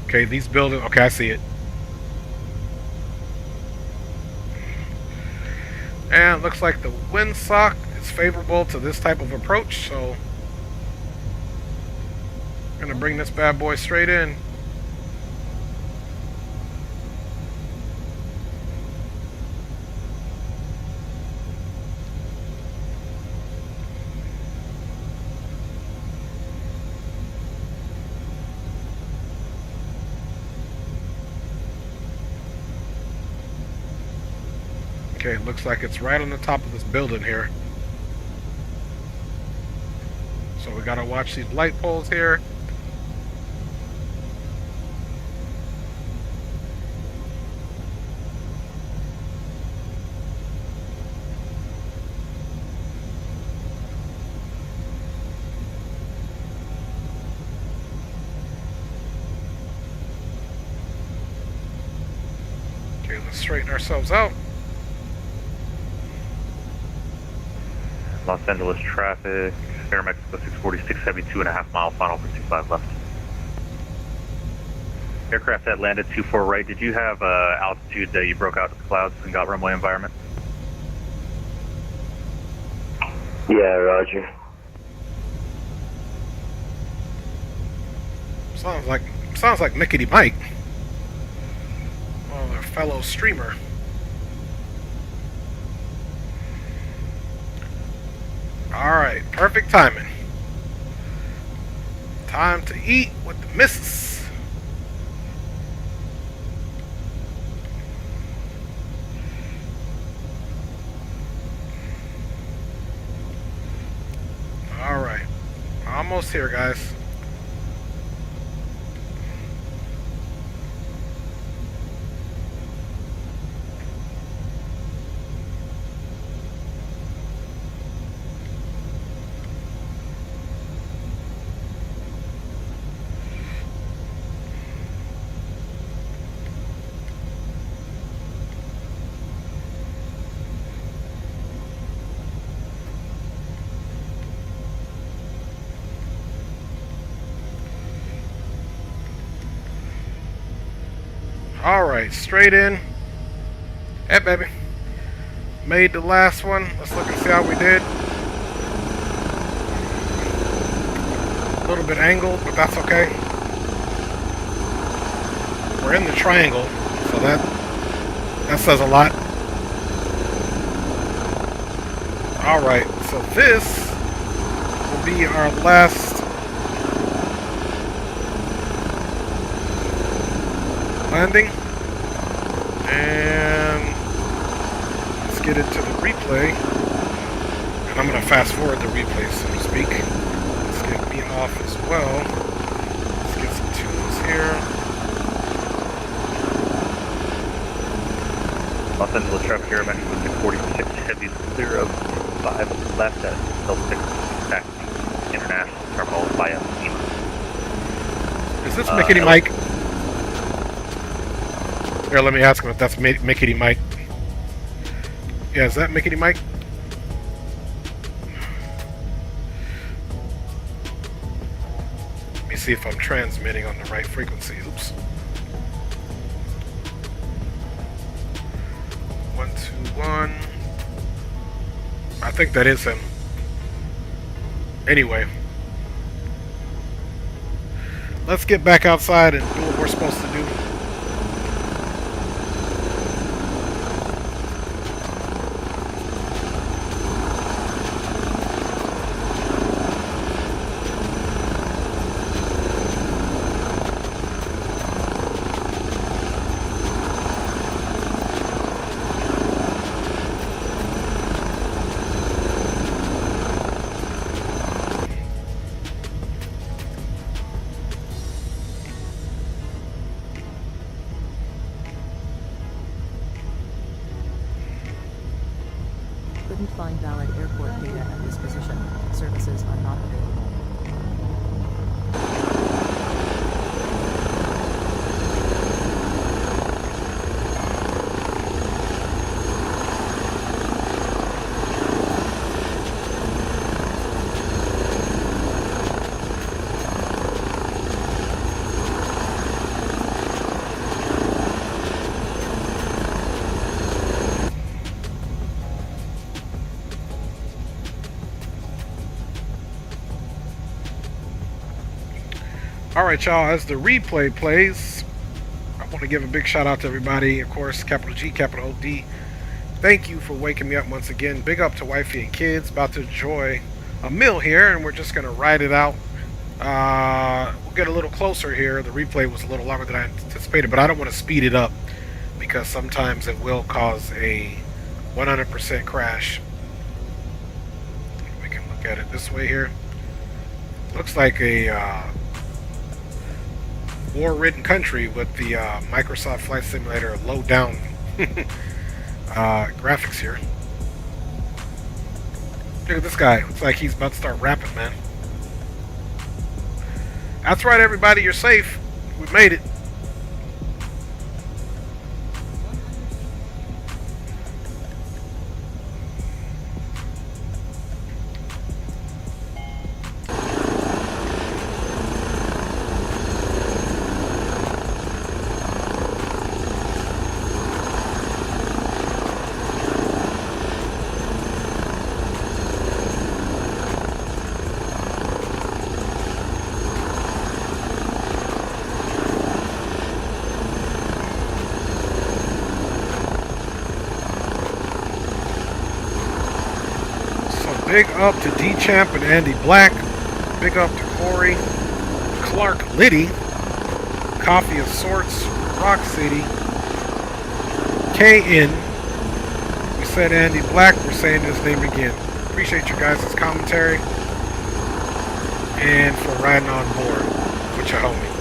Okay, these buildings, okay, I see it. And it looks like the windsock is favorable to this type of approach, so I'm gonna bring this bad boy straight in. Okay, it looks like it's right on the top of this building here. So we gotta watch these light poles here. Okay, let's straighten ourselves out. Los Angeles traffic, Air Mexico 646 heavy 2.5 mile final for 25 left. Aircraft that landed 24 right, did you have altitude that you broke out to the clouds and got runway environment? Yeah, roger. Sounds like Mickety Mike. Well, our fellow streamer. Alright, perfect timing. Time to eat with the missus. Alright, almost here, guys. Alright, straight in. Hey, baby. Made the last one. Let's look and see how we did. A little bit angled, but that's okay. We're in the triangle, so that says a lot. Alright, so this will be our last landing, and let's get into the replay. And I'm going to fast forward the replay, so to speak. Let's get me off as well. Let's get some tunes here. Los Angeles traffic here, Mexico 646 heavy clear of 5 left at L6 taxi international terminal via Lima. Is this Mickety Mike? Here, let me ask him if that's Mickety Mike. Yeah, is that Mickety Mike? Let me see if I'm transmitting on the right frequency. Oops. 121. I think that is him. Anyway. Let's get back outside and do what we're supposed to do. airport data at this position. Services are not available. Alright, y'all, as the replay plays, I want to give a big shout out to everybody. Of course, capital G, capital O-D. Thank you for waking me up once again. Big up to wifey and kids. About to enjoy a meal here, and we're just going to ride it out. We'll get a little closer here. The replay was a little longer than I anticipated, but I don't want to speed it up because sometimes it will cause a 100% crash. We can look at it this way here. Looks like a war-ridden country with the Microsoft Flight Simulator low down graphics here. Look at this guy. Looks like he's about to start rapping, man. That's right, everybody. You're safe. We made it. Big up to D-Champ and Andy Black. Big up to Corey, Clark Liddy, Coffee of Sorts, Rock City, KN. We said Andy Black, we're saying his name again. Appreciate you guys' commentary and for riding on board with your homie.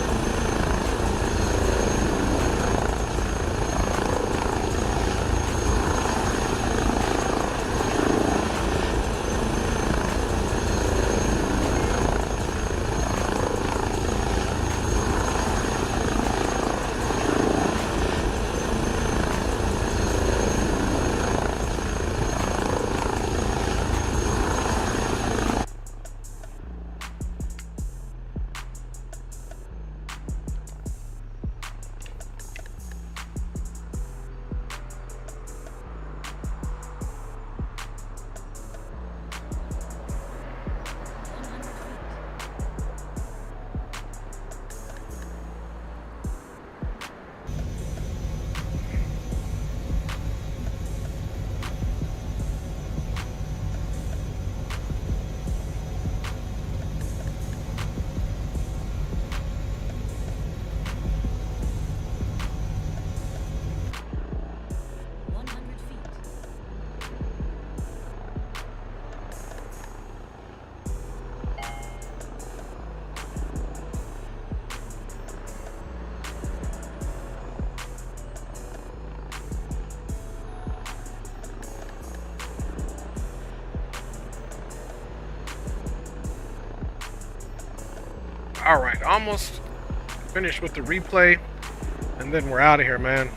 Alright, almost finished with the replay, and then we're out of here, man.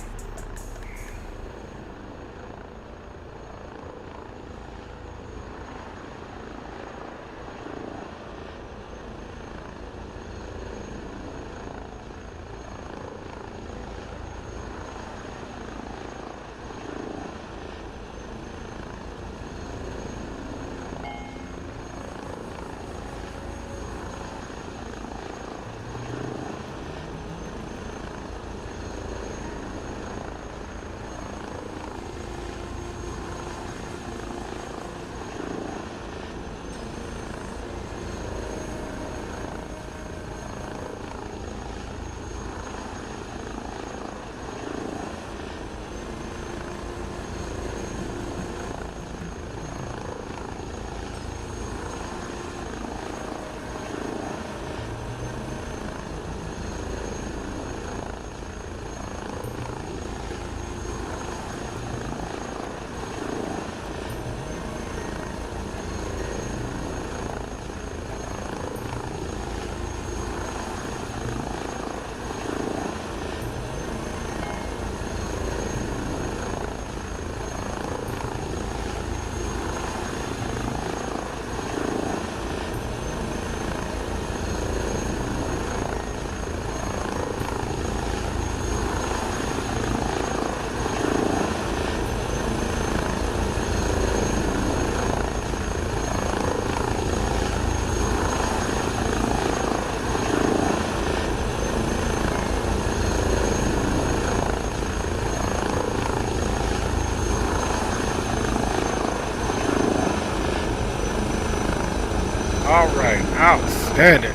Alright, outstanding.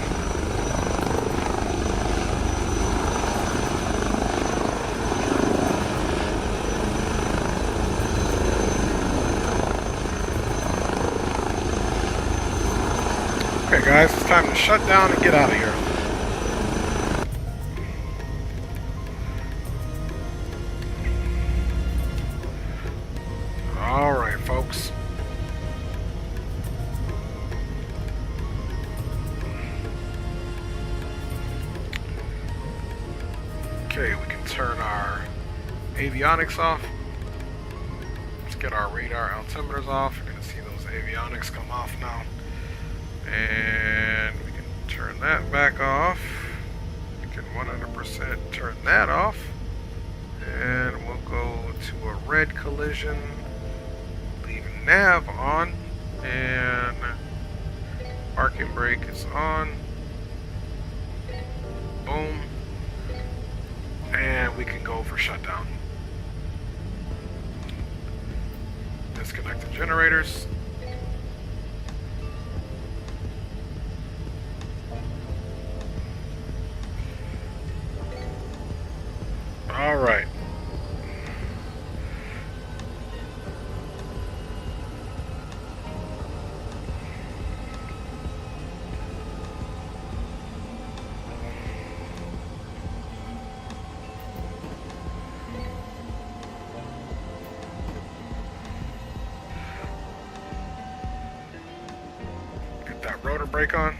Okay guys, it's time to shut down and get out of here. Alright folks. Okay, we can turn our avionics off. Let's get our radar altimeters off. You're going to see those avionics come off now. And we can turn that back off. We can 100% turn that off. And we'll go to a red collision. Leave nav on. And parking brake is on. Boom. And we can go for shutdown. Disconnect the generators. All right. Get that rotor brake on.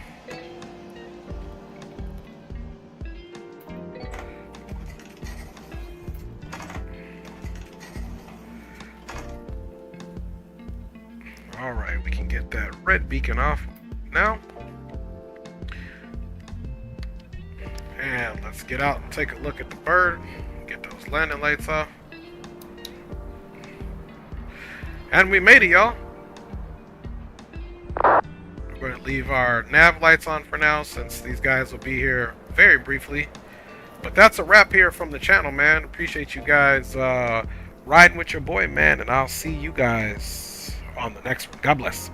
Alright, we can get that red beacon off now. And let's get out and take a look at the bird. Get those landing lights off. And we made it, y'all. We're going to leave our nav lights on for now since these guys will be here very briefly. But that's a wrap here from the channel, man. Appreciate you guys riding with your boy, man. And I'll see you guys on the next one. God bless.